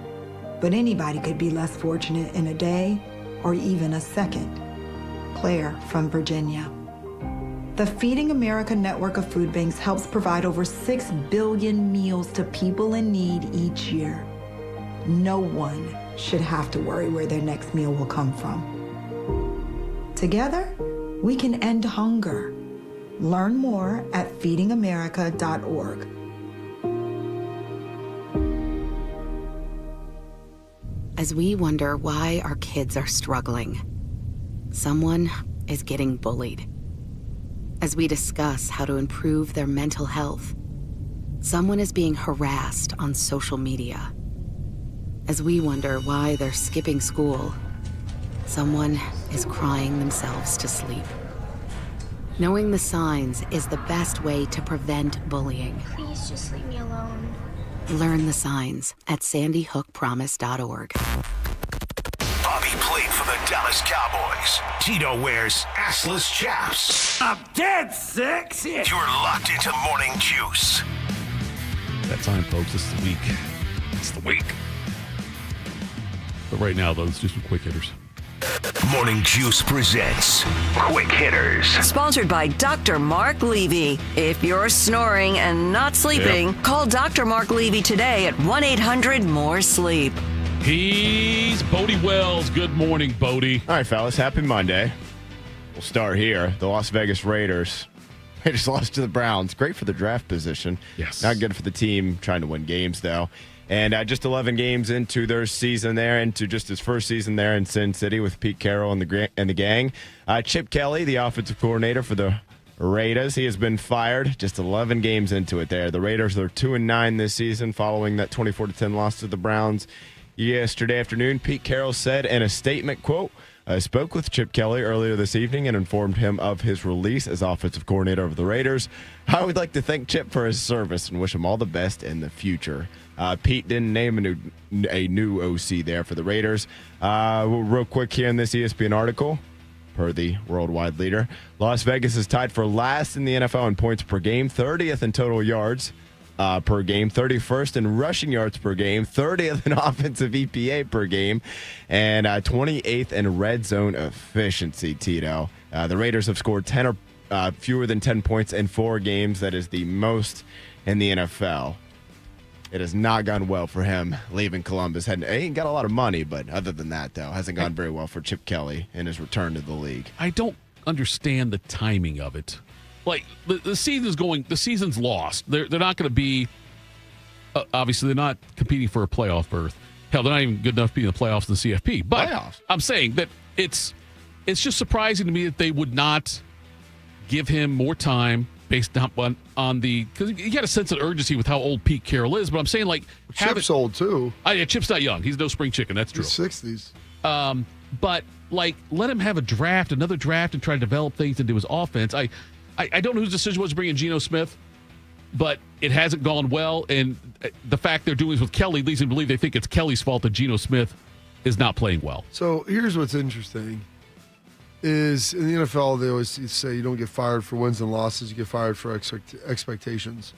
but anybody could be less fortunate in a day or even a second. Claire from Virginia. The Feeding America network of food banks helps provide over 6 billion meals to people in need each year. No one should have to worry where their next meal will come from. Together, we can end hunger. Learn more at feedingamerica.org. As we wonder why our kids are struggling, someone is getting bullied. As we discuss how to improve their mental health, someone is being harassed on social media. As we wonder why they're skipping school, someone is crying themselves to sleep. Knowing the signs is the best way to prevent bullying. Please just leave me alone. Learn the signs at sandyhookpromise.org. Bobby played for the Dallas Cowboys. Tito wears assless chaps. I'm dead sexy. You're locked into Morning Juice. That time, folks. This is the week. It's the week. But right now, though, let's do some quick hitters. Morning Juice presents Quick Hitters. Sponsored by Dr. Mark Levy. If you're snoring and not sleeping, call Dr. Mark Levy today at 1-800-MORE-SLEEP. He's Bodie Wells. Good morning, Bodie. All right, fellas. Happy Monday. We'll start here. The Las Vegas Raiders. They just lost to the Browns. Great for the draft position. Yes. Not good for the team trying to win games, though. And just 11 games into their season there, into just his first season there in Sin City with Pete Carroll and the gang. Chip Kelly, the offensive coordinator for the Raiders, he has been fired just 11 games into it there. The Raiders are 2-9 this season following that 24-10 loss to the Browns yesterday afternoon. Pete Carroll said in a statement, quote, I spoke with Chip Kelly earlier this evening and informed him of his release as offensive coordinator of the Raiders. I would like to thank Chip for his service and wish him all the best in the future. Pete didn't name a new OC there for the Raiders. Real quick here in this ESPN article, per the worldwide leader, Las Vegas is tied for last in the NFL in points per game, 30th in total yards per game, 31st in rushing yards per game, 30th in offensive EPA per game, and 28th in red zone efficiency, Tito. The Raiders have scored 10 or fewer than 10 points in 4 games. That is the most in the NFL. It has not gone well for him leaving Columbus. He ain't got a lot of money, but other than that, though, hasn't gone very well for Chip Kelly in his return to the league. I don't understand the timing of it. Like, the season's lost. They're not going to be, obviously, they're not competing for a playoff berth. Hell, they're not even good enough to be in the playoffs in the CFP. But playoffs. I'm saying that it's just surprising to me that they would not give him more time based on the, because you got a sense of urgency with how old Pete Carroll is. But I'm saying, like, Chip's old too. Yeah, Chip's not young. He's no spring chicken. That's true. He's 60s. But like, let him have another draft, and try to develop things into his offense. I don't know whose decision was bringing Geno Smith, but it hasn't gone well. And the fact they're doing this with Kelly leads me to believe they think it's Kelly's fault that Geno Smith is not playing well. So here's what's interesting. is in the NFL, they always say you don't get fired for wins and losses, you get fired for expectations.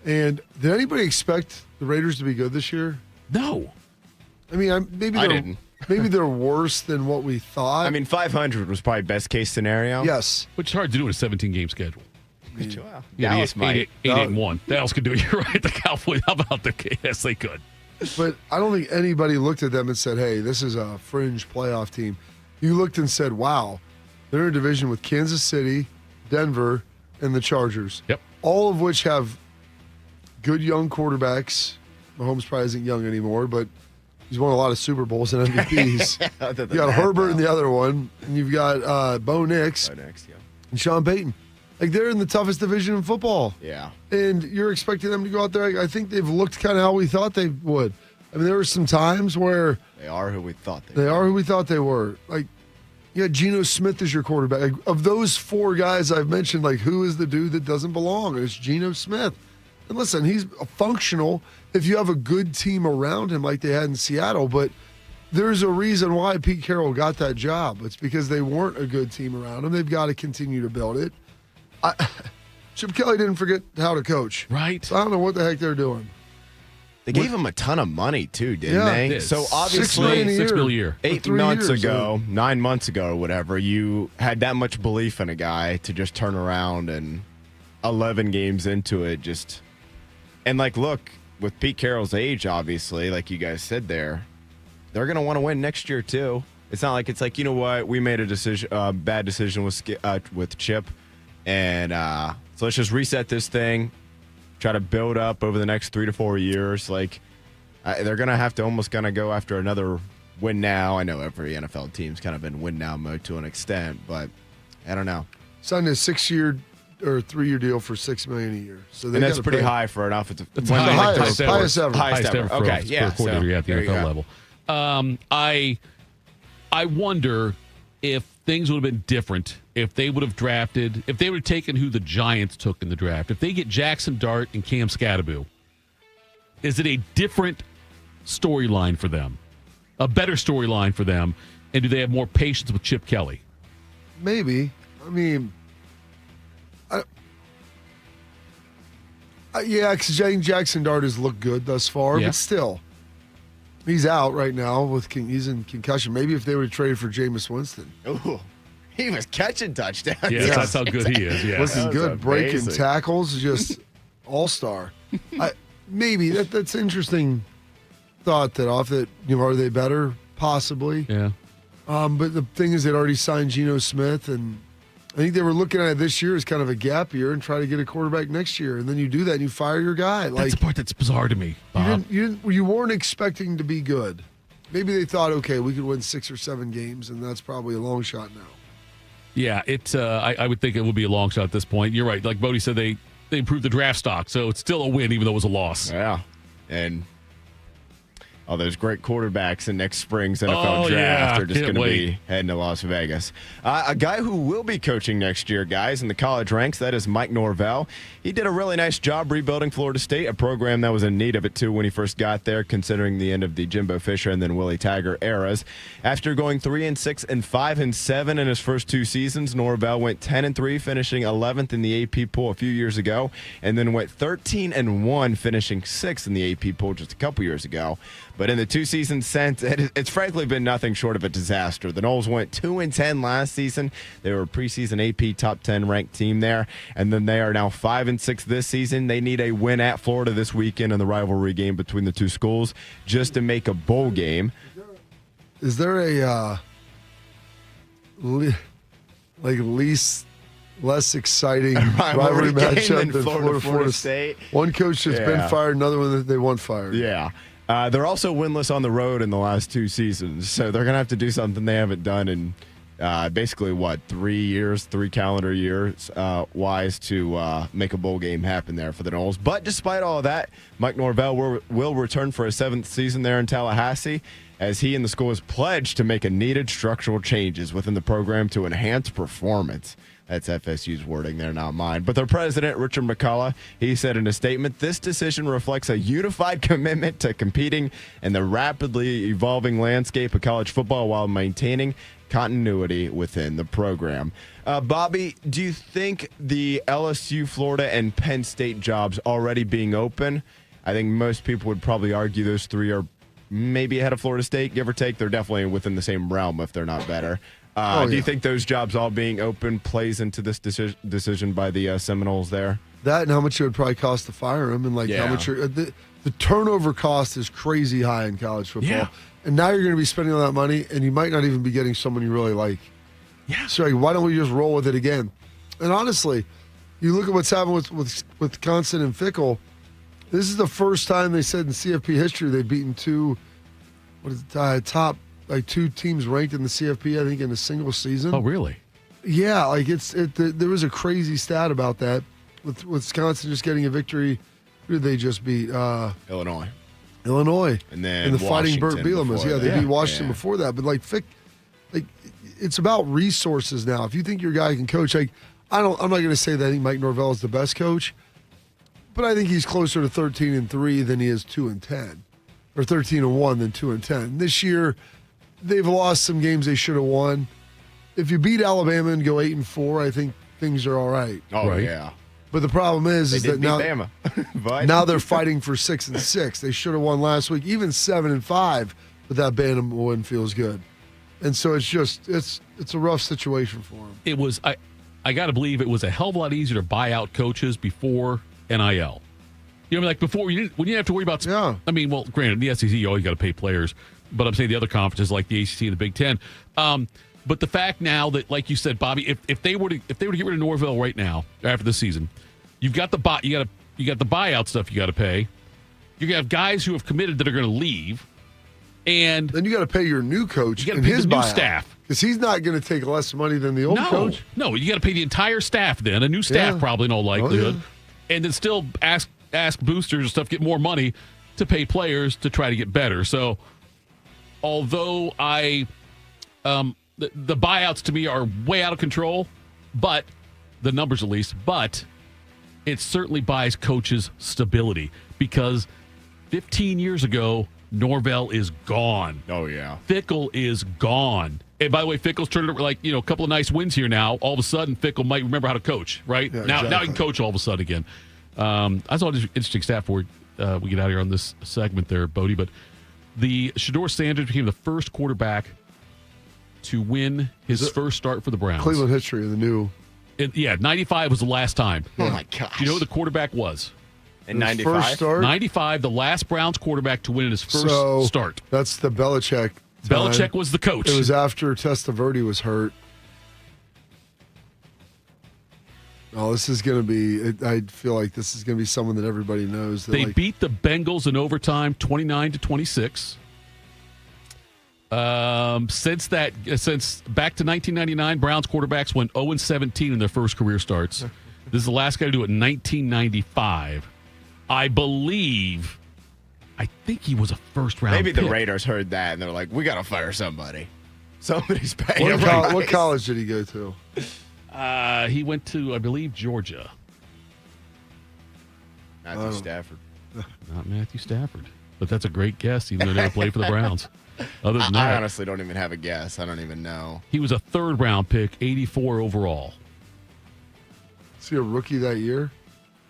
And did anybody expect the Raiders to be good this year? No. I mean, I didn't. Maybe they're worse than what we thought. I mean, 500 was probably best case scenario. Yes. Which is hard to do in a 17-game schedule. Dallas might. 8-1. Dallas could do it. You're right. The Cowboys, how about the Yes, they could. But I don't think anybody looked at them and said, hey, this is a fringe playoff team. You looked and said, wow, they're in a division with Kansas City, Denver, and the Chargers. Yep. All of which have good young quarterbacks. Mahomes probably isn't young anymore, but he's won a lot of Super Bowls and MVPs. You got Herbert in the other one, and you've got Bo Nix and Sean Payton. Like, they're in the toughest division in football. Yeah. And you're expecting them to go out there. I think they've looked kind of how we thought they would. I mean, there were some times where they are who we thought they are who we thought they were. Like, you had Geno Smith as your quarterback. Like, of those four guys I've mentioned, like, who is the dude that doesn't belong? And it's Geno Smith. And listen, he's functional if you have a good team around him like they had in Seattle. But there's a reason why Pete Carroll got that job. It's because they weren't a good team around him. They've got to continue to build it. Chip Kelly didn't forget how to coach. Right. So I don't know what the heck they're doing. They gave him a ton of money, too, didn't they? So obviously, $6 million a year. 8 months ago, 9 months ago, or whatever, you had that much belief in a guy to just turn around and 11 games into it, and like, look, with Pete Carroll's age, obviously, like you guys said there, they're going to want to win next year, too. It's not like it's like, you know what, we made a bad decision with Chip, and so let's just reset this thing. Try to build up over the next 3 to 4 years. Like, they're going to have to almost kind of go after another win now. I know every NFL team's kind of in win now mode to an extent, but I don't know. Signed a 6-year or 3-year deal for $6 million a year. So and that's pretty high for an offensive. That's the highest ever. Highest ever. Okay, yeah. For a coordinator at the NFL level. I wonder if things would have been different if they would have drafted, if they would have taken who the Giants took in the draft. If they get Jackson Dart and Cam Scatterbo, is it a different storyline for them? A better storyline for them? And do they have more patience with Chip Kelly? Maybe. I mean, yeah, because Jackson Dart has looked good thus far, but still, he's out right now he's in concussion. Maybe if they would have traded for Jameis Winston. Ooh, he was catching touchdowns. Yeah, that's how good he is. Yeah, looking good, breaking tackles, just all-star. Maybe that's interesting thought that are they better? Possibly. Yeah. But the thing is, they'd already signed Geno Smith, and I think they were looking at it this year as kind of a gap year and try to get a quarterback next year. And then you do that and you fire your guy. That's the part that's bizarre to me, Bob. You weren't expecting to be good. Maybe they thought, okay, we could win 6 or 7 games, and that's probably a long shot now. Yeah, I would think it would be a long shot at this point. You're right. Like Bodie said, they improved the draft stock, so it's still a win, even though it was a loss. Yeah, and all those great quarterbacks in next spring's NFL draft are just going to be heading to Las Vegas. A guy who will be coaching next year, guys, in the college ranks, that is Mike Norvell. He did a really nice job rebuilding Florida State, a program that was in need of it, too, when he first got there, considering the end of the Jimbo Fisher and then Willie Taggart eras. After going 3-6 and 5-7 in his first 2 seasons, Norvell went 10-3, finishing 11th in the AP poll a few years ago, and then went 13-1, finishing 6th in the AP poll just a couple years ago. But in the 2 seasons since, it's frankly been nothing short of a disaster. The Noles went 2-10 last season. They were a preseason AP top 10 ranked team there. And then they are now 5-6 this season. They need a win at Florida this weekend in the rivalry game between the two schools just to make a bowl game. Is there a less exciting rivalry matchup than Florida State? One coach has been fired, another one that they want fired. Yeah. They're also winless on the road in the last 2 seasons, so they're going to have to do something they haven't done in basically, 3 calendar years wise to make a bowl game happen there for the Noles. But despite all of that, Mike Norvell will return for his 7th season there in Tallahassee, as he and the school has pledged to make a needed structural changes within the program to enhance performance. That's FSU's wording there, not mine. But their president, Richard McCullough, he said in a statement, this decision reflects a unified commitment to competing in the rapidly evolving landscape of college football while maintaining continuity within the program. Bobby, do you think the LSU, Florida, and Penn State jobs already being open? I think most people would probably argue those three are maybe ahead of Florida State, give or take. They're definitely within the same realm if they're not better. Do you think those jobs all being open plays into this decision by the Seminoles there? That and how much it would probably cost to fire him, and how much the turnover cost is crazy high in college football. Yeah. And now you're going to be spending all that money, and you might not even be getting someone you really like. Yeah. So why don't we just roll with it again? And honestly, you look at what's happened with Wisconsin and Fickle. This is the first time they said in CFP history they've beaten top two teams ranked in the CFP, I think, in a single season. Oh, really? Yeah, there was a crazy stat about that with Wisconsin just getting a victory. Who did they just beat? Illinois. And then and the Fighting Burt Bielemas. Yeah, they beat Washington before that. But it's about resources now. If you think your guy can coach, I'm not going to say that I think Mike Norvell is the best coach, but I think he's closer to 13-3 than he is 2-10, or 13-1 than 2-10. This year, they've lost some games they should have won. If you beat Alabama and go 8-4, I think things are all right. Oh, right? Yeah. But the problem is that now, Bama. But now they're fighting for 6-6. They should have won last week, even 7-5. But that Bama win feels good, and so it's a rough situation for them. It was I got to believe it was a hell of a lot easier to buy out coaches before NIL. You know, like before when you didn't have to worry about. Yeah. I mean, well, granted, the SEC you always got to pay players, but I'm saying the other conferences like the ACC and the Big Ten. But the fact now that, like you said, Bobby, if they were to get rid of Norvell right now after the season, you've got the buyout stuff you got to pay. You're gonna have guys who have committed that are going to leave, and then you got to pay your new coach and his buyout, staff because he's not going to take less money than the old coach. No, you got to pay the entire staff. Then a new staff probably in all likelihood, and then still ask boosters and stuff get more money to pay players to try to get better. So, although the buyouts to me are way out of control, but the numbers at least, but it certainly buys coaches stability because 15 years ago, Norvell is gone. Oh, yeah. Fickle is gone. And by the way, Fickle's turned it a couple of nice wins here now. All of a sudden, Fickle might remember how to coach, right? Yeah, now he can coach all of a sudden again. I saw an interesting stat before we get out of here on this segment there, Bodie, but the Shedeur Sanders became the first quarterback to win his first start for the Browns. Cleveland history, the new. 95 was the last time. Oh, my gosh. Do you know who the quarterback was? In 95? First start? 95, the last Browns quarterback to win in his first start. That's the Belichick time. Belichick was the coach. It was after Testaverde was hurt. Oh, this is going to be, I feel like this is going to be someone that everybody knows. They beat the Bengals in overtime 29-26. Since back to 1999, Browns quarterbacks went 0-17 in their first career starts. This is the last guy to do it in 1995. I think he was a first-round Maybe pick. the Raiders heard that, and they're like, we got to fire somebody. Somebody's paying. What college did he go to? He went to, I believe, Georgia. Matthew Stafford. Not Matthew Stafford. But that's a great guess, even though he never played for the Browns. Other than that, I honestly don't even have a guess. I don't even know. He was a third-round pick, 84 overall. Is he a rookie that year?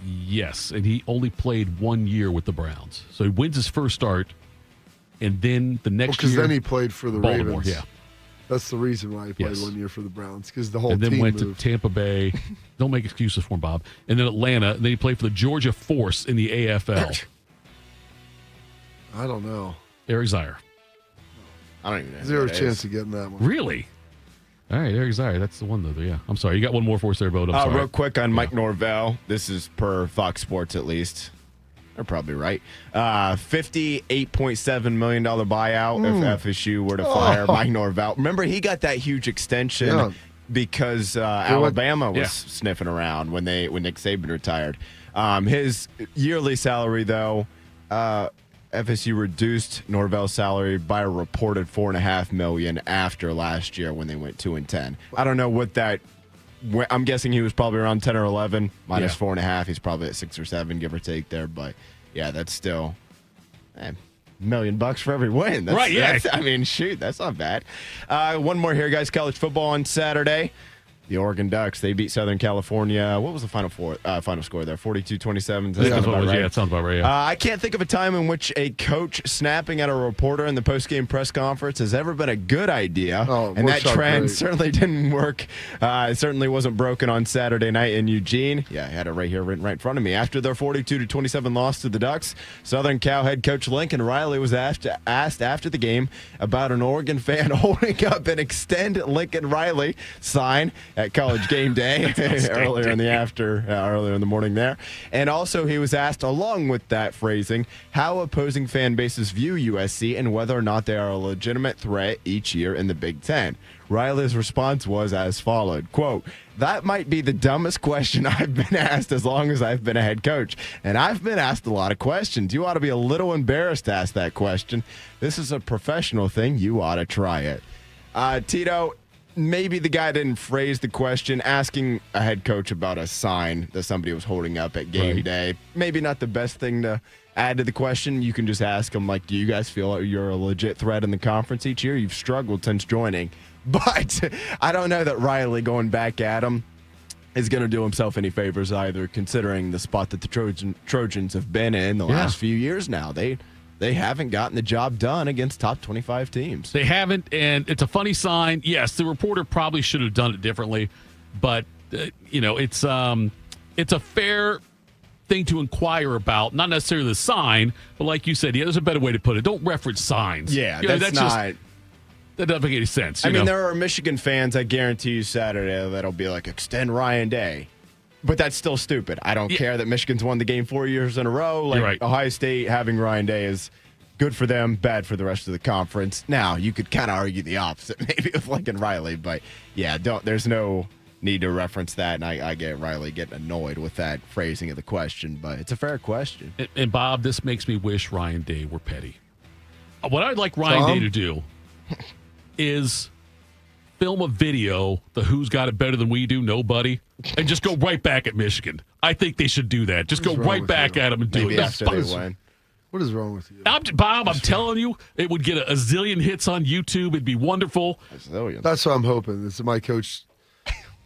Yes, and he only played 1 year with the Browns. So he wins his first start, and then the next year... Because then he played for the Baltimore, Ravens. Yeah. That's the reason why he played 1 year for the Browns, because the whole team and then went moved. to Tampa Bay. Don't make excuses for him, Bob. And then Atlanta. And then he played for the Georgia Force in the AFL. I don't know. Eric Zier. I don't even know. Zero chance of getting that one. Really? All right, Eric Zier. That's the one, though. Yeah. I'm sorry. You got one more for us there, Bo. I'm sorry. Real quick on Mike Norvell. This is per Fox Sports, at least. They're probably right. $58.7 million buyout if FSU were to fire Mike Norvell. Remember, he got that huge extension because Alabama was sniffing around when Nick Saban retired. His yearly salary, though, FSU reduced Norvell's salary by a reported $4.5 million after last year when they went 2-10. I don't know what that. I'm guessing he was probably around 10 or 11 minus 4.5. He's probably at 6 or 7, give or take there. But yeah, that's still million for every win. That's, right, yeah. I mean, shoot, that's not bad. One more here, guys. College football on Saturday. The Oregon Ducks, they beat Southern California. What was the final score there? 42-27. Yeah, that sounds about right. Yeah. I can't think of a time in which a coach snapping at a reporter in the postgame press conference has ever been a good idea. And that trend certainly didn't work. It certainly wasn't broken on Saturday night in Eugene. Yeah, I had it right here, written right in front of me. After their 42-27 loss to the Ducks, Southern Cal head coach Lincoln Riley was asked after the game about an Oregon fan holding up an Extend Lincoln Riley sign at College Game Day earlier in the morning there. And also he was asked, along with that phrasing, how opposing fan bases view USC and whether or not they are a legitimate threat each year in the Big Ten. Riley's response was as followed, quote, "That might be the dumbest question I've been asked as long as I've been a head coach. And I've been asked a lot of questions. You ought to be a little embarrassed to ask that question. This is a professional thing. You ought to try it." Tito, maybe the guy didn't phrase the question. Asking a head coach about a sign that somebody was holding up at game day, maybe not the best thing to add to the question. You can just ask him, like, do you guys feel like you're a legit threat in the conference each year? You've struggled since joining. But I don't know that Riley going back at him is going to do himself any favors either, considering the spot that the Trojans have been in the last few years now. They haven't gotten the job done against top 25 teams. They haven't, and it's a funny sign. Yes, the reporter probably should have done it differently, but it's a fair thing to inquire about. Not necessarily the sign, but like you said, there's a better way to put it. Don't reference signs. Yeah, that's not. That doesn't make any sense. I mean, there are Michigan fans, I guarantee you, Saturday that'll be like, extend Ryan Day. But that's still stupid. I don't care that Michigan's won the game 4 years in a row. Like, right. Ohio State having Ryan Day is good for them, bad for the rest of the conference. Now, you could kind of argue the opposite maybe with Lincoln Riley. But, yeah, there's no need to reference that. And I get Riley getting annoyed with that phrasing of the question. But it's a fair question. And Bob, this makes me wish Ryan Day were petty. What I'd like Ryan Day to do is film a video, the Who's Got It Better Than We Do, Nobody, and just go right back at Michigan. I think they should do that. Just go right back at them and do it. After they win. What is wrong with you? Bob, I'm telling you, it would get a zillion hits on YouTube. It'd be wonderful. That's what I'm hoping. This is my coach.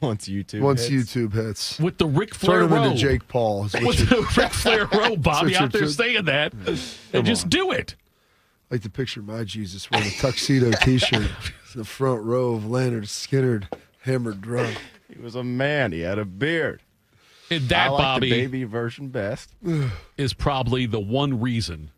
Once YouTube hits. With the Ric Flair Turn him row. into Jake Paul. With the Ric Flair row, Bobby, out there saying that. And just do it. I like to picture my Jesus wearing a tuxedo T-shirt, the front row of Leonard Skinner, hammered drunk. He was a man. He had a beard. And that, I like Bobby, the baby version best. Is probably the one reason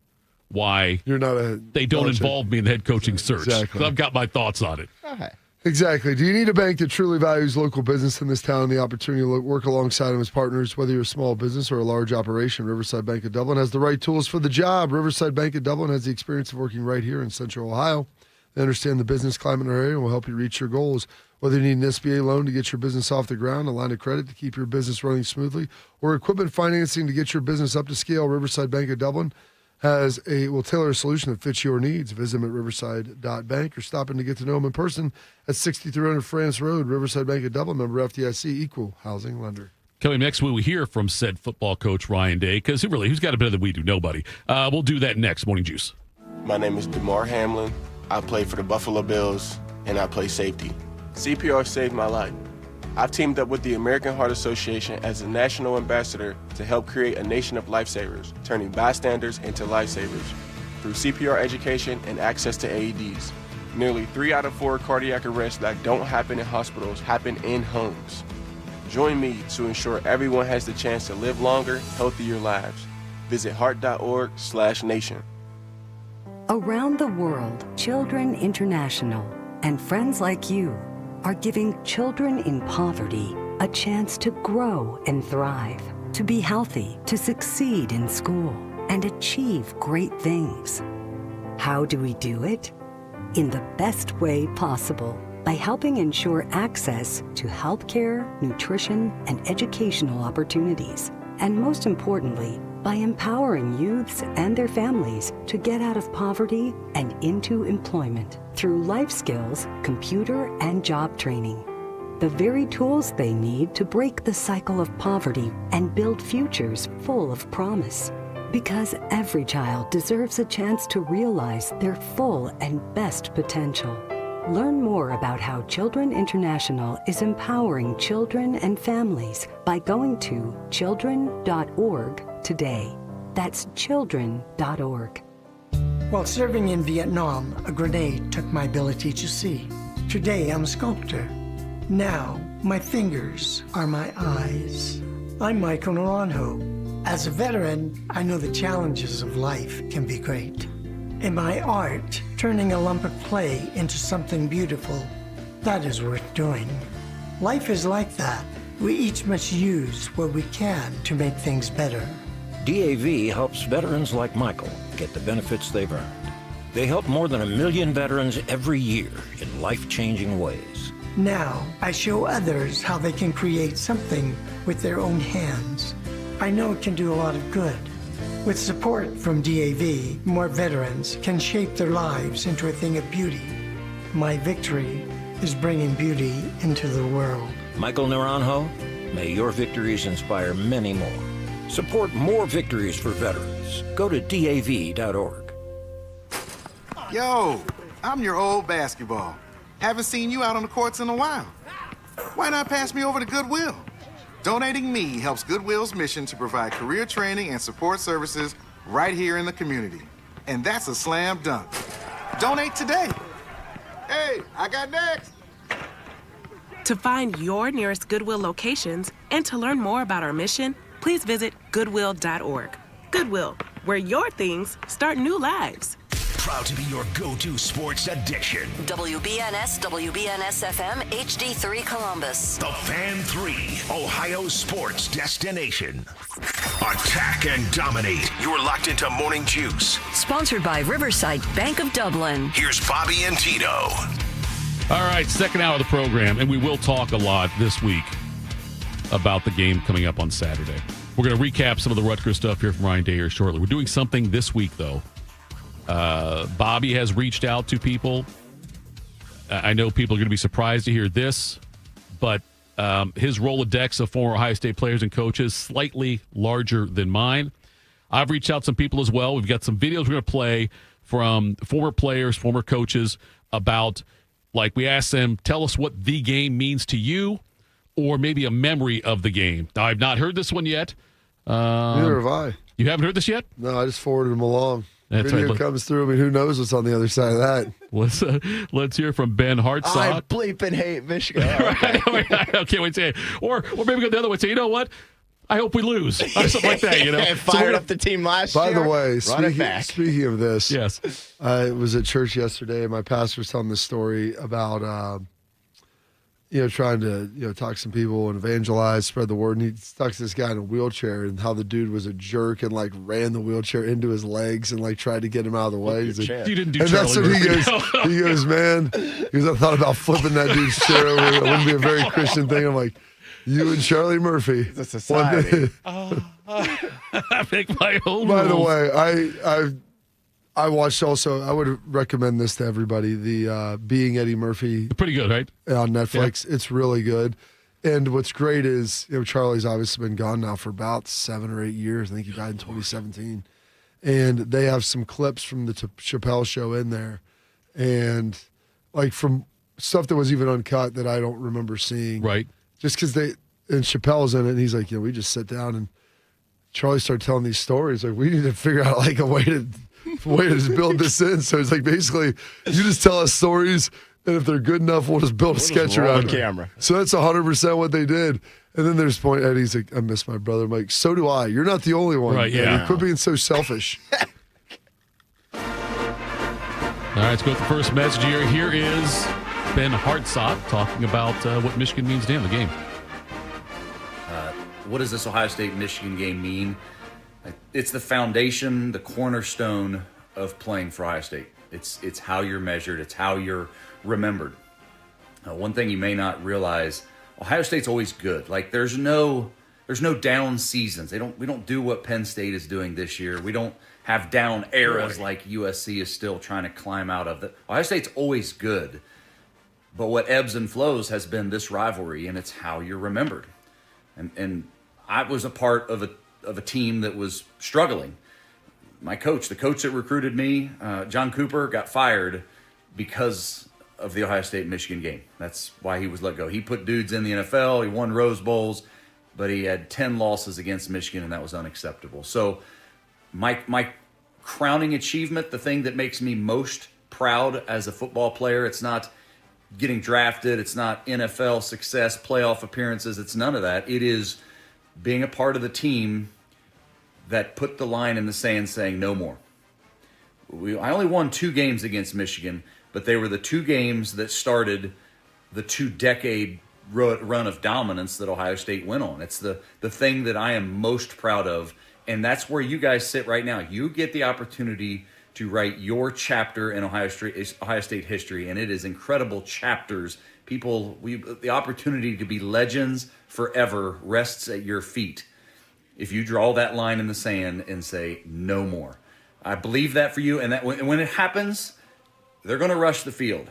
why they don't Belichick. involve me in the head coaching search. Exactly. I've got my thoughts on it. Okay. Exactly. Do you need a bank that truly values local business in this town and the opportunity to work alongside them as partners? Whether you're a small business or a large operation, Riverside Bank of Dublin has the right tools for the job. Riverside Bank of Dublin has the experience of working right here in Central Ohio. They understand the business climate in our area and will help you reach your goals. Whether you need an SBA loan to get your business off the ground, a line of credit to keep your business running smoothly, or equipment financing to get your business up to scale, Riverside Bank of Dublin will tailor a solution that fits your needs. Visit them at riverside.bank or stop in to get to know them in person at 6300 France Road, Riverside Bank of Dublin, member FDIC, equal housing lender. Coming next, we will hear from said football coach Ryan Day, because who's got it better than we do? Nobody. We'll do that next. Morning Juice. My name is DeMar Hamlin. I play for the Buffalo Bills, and I play safety. CPR saved my life. I've teamed up with the American Heart Association as a national ambassador to help create a nation of lifesavers, turning bystanders into lifesavers. Through CPR education and access to AEDs, nearly 3 out of 4 cardiac arrests that don't happen in hospitals happen in homes. Join me to ensure everyone has the chance to live longer, healthier lives. Visit heart.org/nation. Around the world, Children International and friends like you are giving children in poverty a chance to grow and thrive, to be healthy, to succeed in school, and achieve great things. How do we do it? In the best way possible, by helping ensure access to healthcare, nutrition, and educational opportunities. And most importantly, by empowering youths and their families to get out of poverty and into employment through life skills, computer, and job training. The very tools they need to break the cycle of poverty and build futures full of promise. Because every child deserves a chance to realize their full and best potential. Learn more about how Children International is empowering children and families by going to children.org today. That's children.org. While serving in Vietnam, a grenade took my ability to see. Today, I'm a sculptor. Now, my fingers are my eyes. I'm Michael Naranjo. As a veteran, I know the challenges of life can be great. In my art, turning a lump of clay into something beautiful, that is worth doing. Life is like that. We each must use what we can to make things better. DAV helps veterans like Michael get the benefits they've earned. They help more than 1 million veterans every year in life-changing ways. Now, I show others how they can create something with their own hands. I know it can do a lot of good. With support from DAV, more veterans can shape their lives into a thing of beauty. My victory is bringing beauty into the world. Michael Naranjo, may your victories inspire many more. Support more victories for veterans. Go to DAV.org. Yo, I'm your old basketball. Haven't seen you out on the courts in a while. Why not pass me over to Goodwill? Donating me helps Goodwill's mission to provide career training and support services right here in the community. And that's a slam dunk. Donate today. Hey, I got next. To find your nearest Goodwill locations and to learn more about our mission, please visit goodwill.org. Goodwill, where your things start new lives. Proud to be your go-to sports addiction. WBNS, WBNS FM, HD3 Columbus. The Fan 3, Ohio sports destination. Attack and dominate. You're locked into Morning Juice. Sponsored by Riverside Bank of Dublin. Here's Bobby and Tito. All right, second hour of the program, and we will talk a lot this week about the game coming up on Saturday. We're going to recap some of the Rutgers stuff here from Ryan Day here shortly. We're doing something this week, though. Bobby has reached out to people. I know people are going to be surprised to hear this, but his Rolodex of former Ohio State players and coaches slightly larger than mine. I've reached out to some people as well. We've got some videos we're going to play from former players, former coaches about, like, we asked them, tell us what the game means to you, or maybe a memory of the game. Now, I've not heard this one yet. Neither have I. You haven't heard this yet? No, I just forwarded them along. That's Video right. comes through. I mean, who knows what's on the other side of that? Let's hear from Ben Hartsock. I bleeping hate Michigan. Right. I can't wait to say it. Or maybe go the other way and say, you know what? I hope we lose. Or something like that, you know. Fired up the team last year. By the way, speaking of this, yes, I was at church yesterday, and my pastor was telling this story about trying to talk to some people and evangelize, spread the word. And he stuck this guy in a wheelchair, and how the dude was a jerk and like ran the wheelchair into his legs and like tried to get him out of the way. He's like, you didn't do and that's what he goes. He goes, man. He goes, I thought about flipping that dude's chair over. It wouldn't be a very Christian thing. I'm like, you and Charlie Murphy. The society. I make my own By the rules. way, I watched also. I would recommend this to everybody. The Being Eddie Murphy. Pretty good, right? On Netflix. Yeah. It's really good. And what's great is, Charlie's obviously been gone now for about 7 or 8 years. I think he died in 2017. And they have some clips from the Chappelle show in there. And like from stuff that was even uncut that I don't remember seeing. Right. Just because and Chappelle's in it, and he's like, we just sit down, and Charlie started telling these stories. Like, we need to figure out like a way to just build this in. So it's like, basically, you just tell us stories, and if they're good enough, we'll just build a sketch around the camera. So that's 100% what they did. And then there's point Eddie's like, I miss my brother. I'm like, so do I. You're not the only one. Right, yeah. Quit being so selfish. All right, let's go with the first message here. Here is Ben Hartsock talking about what Michigan means to him, the game. What does this Ohio State-Michigan game mean? It's the foundation, the cornerstone of playing for Ohio State. It's how you're measured. It's how you're remembered. One thing you may not realize, Ohio State's always good. Like there's no down seasons. We don't do what Penn State is doing this year. We don't have down eras like USC is still trying to climb out of. Ohio State's always good. But what ebbs and flows has been this rivalry, and it's how you're remembered. And I was a part of a team that was struggling. my coach, the coach that recruited me, John Cooper, got fired because of the Ohio State-Michigan game. That's why he was let go. He put dudes in the NFL. He won Rose Bowls, but he had 10 losses against Michigan, and that was unacceptable. So my crowning achievement, the thing that makes me most proud as a football player, it's not getting drafted, it's not NFL success, playoff appearances, it's none of that. It is being a part of the team that put the line in the sand saying no more. I only won 2 games against Michigan, but they were the 2 games that started the 2-decade run of dominance that Ohio State went on. It's the thing that I am most proud of, and that's where you guys sit right now. You get the opportunity to write your chapter in Ohio State history, and it is incredible chapters. The opportunity to be legends forever rests at your feet if you draw that line in the sand and say no more. I believe that for you, and that when it happens, they're going to rush the field.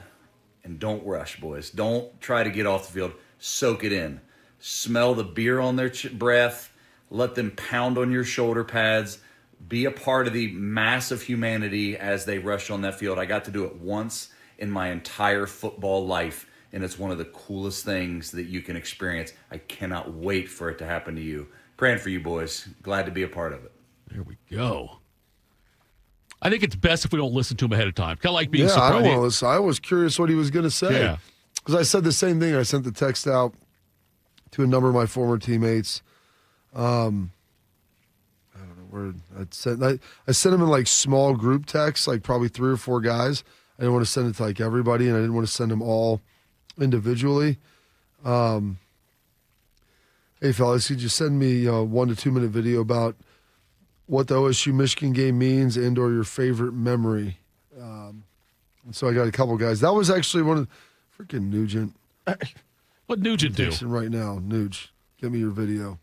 And don't rush, boys. Don't try to get off the field. Soak it in. Smell the beer on their breath. Let them pound on your shoulder pads. Be a part of the mass of humanity as they rush on that field. I got to do it once in my entire football life, and it's one of the coolest things that you can experience. I cannot wait for it to happen to you. Praying for you, boys. Glad to be a part of it. There we go. I think it's best if we don't listen to him ahead of time. Kind of like being I surprised. don't want to listen. I was curious what he was going to say. Yeah. Because I said the same thing. I sent the text out to a number of my former teammates. I don't know where I sent them in like small group texts, like probably 3 or 4 guys. I didn't want to send it to like everybody, and I didn't want to send them all individually. Hey, fellas, could you send me a 1 to 2 minute video about what the OSU Michigan game means and or your favorite memory? And so I got a couple guys. That was actually one of the freaking Nugent. What Nugent do? Right now, Nuge, give me your video.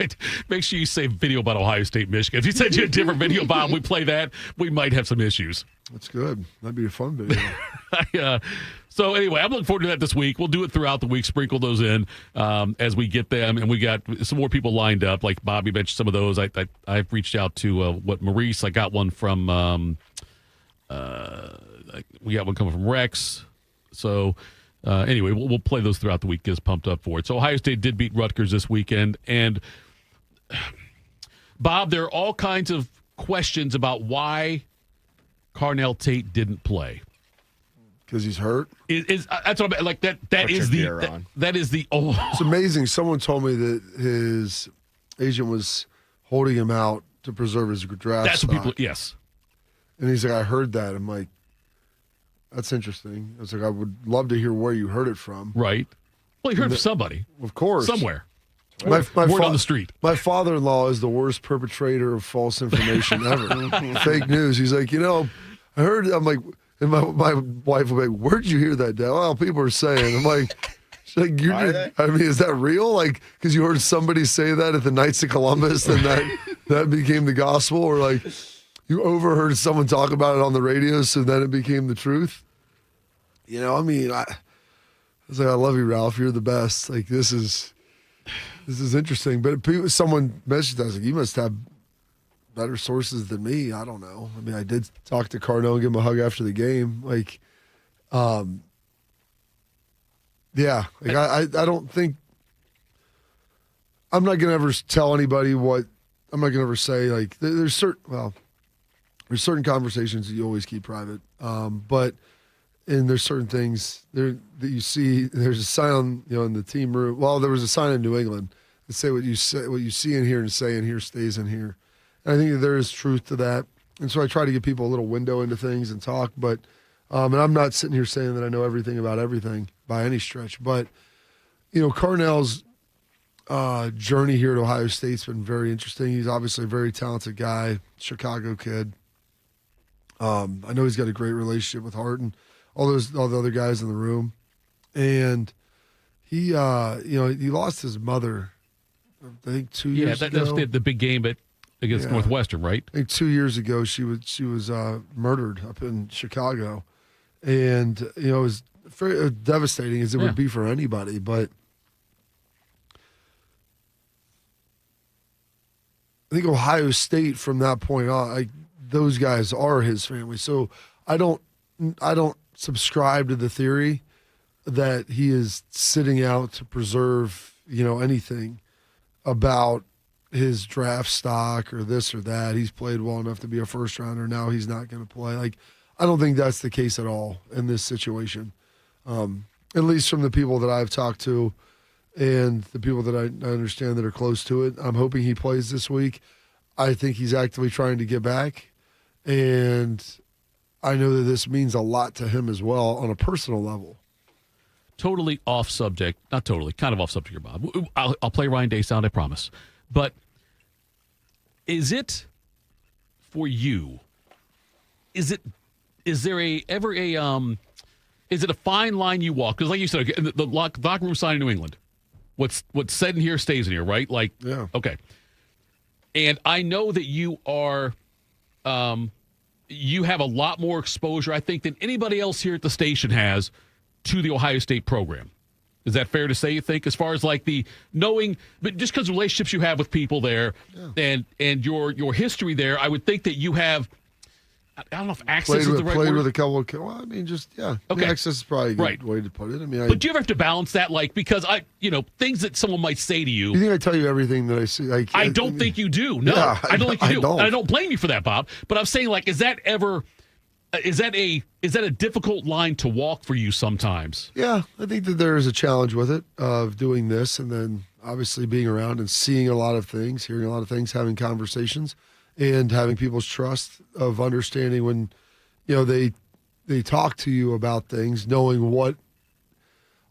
Wait, make sure you say video about Ohio State, Michigan. If you send you a different video, Bob, we play that, we might have some issues. That's good. That'd be a fun video. So anyway, I'm looking forward to that this week. We'll do it throughout the week, sprinkle those in as we get them. And we got some more people lined up. Like Bobby mentioned some of those. I've reached out to Maurice. I got one from we got one coming from Rex. So anyway, we'll play those throughout the week. Get us pumped up for it. So Ohio State did beat Rutgers this weekend. And Bob, there are all kinds of questions about why Carnell Tate didn't play. Because he's hurt? That's what I mean. Like that is the It's amazing. Someone told me that his agent was holding him out to preserve his draft That's stock. what people, yes. And he's like, I heard that. I'm like, that's interesting. I was like, I would love to hear where you heard it from. Right. Well, you heard from somebody. Of course. Somewhere. Word on the street. My father-in-law is the worst perpetrator of false information ever. Fake news. He's like, I heard, I'm like, and my wife will be like, where'd you hear that, Dad? Well, people are saying. I'm like, I mean, is that real? Like, because you heard somebody say that at the Knights of Columbus and that became the gospel? Or like, you overheard someone talk about it on the radio, so then it became the truth? I mean, I was like, I love you, Ralph. You're the best. Like, this is interesting. But someone messaged us, like, you must have better sources than me. I don't know. I mean, I did talk to Carnell and give him a hug after the game. Like, yeah. Like, I don't think I'm not gonna ever tell anybody what I'm not gonna ever say. Like, there's certain conversations that you always keep private. But there's certain things there that you see. There's a sign, in the team room. Well, there was a sign in New England that say what you see in here and say in here stays in here. And I think that there is truth to that. And so I try to give people a little window into things and talk. But and I'm not sitting here saying that I know everything about everything by any stretch. But Carnell's journey here at Ohio State's been very interesting. He's obviously a very talented guy, Chicago kid. I know he's got a great relationship with Hart and all the other guys in the room. And he lost his mother, I think 2 years ago. Yeah, that's the big game against Northwestern, right? I think 2 years ago she was murdered up in Chicago. And, it was very devastating as it would be for anybody. But I think Ohio State from that point on, those guys are his family. So I don't subscribe to the theory that he is sitting out to preserve, anything about his draft stock or this or that. He's played well enough to be a first rounder. Now he's not going to play. I don't think that's the case at all in this situation. At least from the people that I've talked to and the people that I understand that are close to it. I'm hoping he plays this week. I think he's actively trying to get back. And I know that this means a lot to him as well on a personal level. Totally off subject. Not totally. Kind of off subject here, Bob. I'll play Ryan Day sound, I promise. But is it, for you, is it a fine line you walk? Because like you said, the locker room sign in New England, what's said in here stays in here, right? Yeah. Okay. And I know that you are, you have a lot more exposure, I think, than anybody else here at the station has to the Ohio State program. Is that fair to say, you think, as far as the knowing, but just because relationships you have with people there and your history there, I would think that you have, I don't know if access is the right word. Played with a couple of, Okay. Access is probably a good way to put it. But do you ever have to balance that? Because things that someone might say to you. You think I tell you everything that I see? I don't think you do. No, yeah, I don't think you do. Don't. And I don't blame you for that, Bob. But I'm saying, is that a difficult line to walk for you sometimes? Yeah, I think that there is a challenge with it of doing this and then obviously being around and seeing a lot of things, hearing a lot of things, having conversations, and having people's trust of understanding when, they talk to you about things,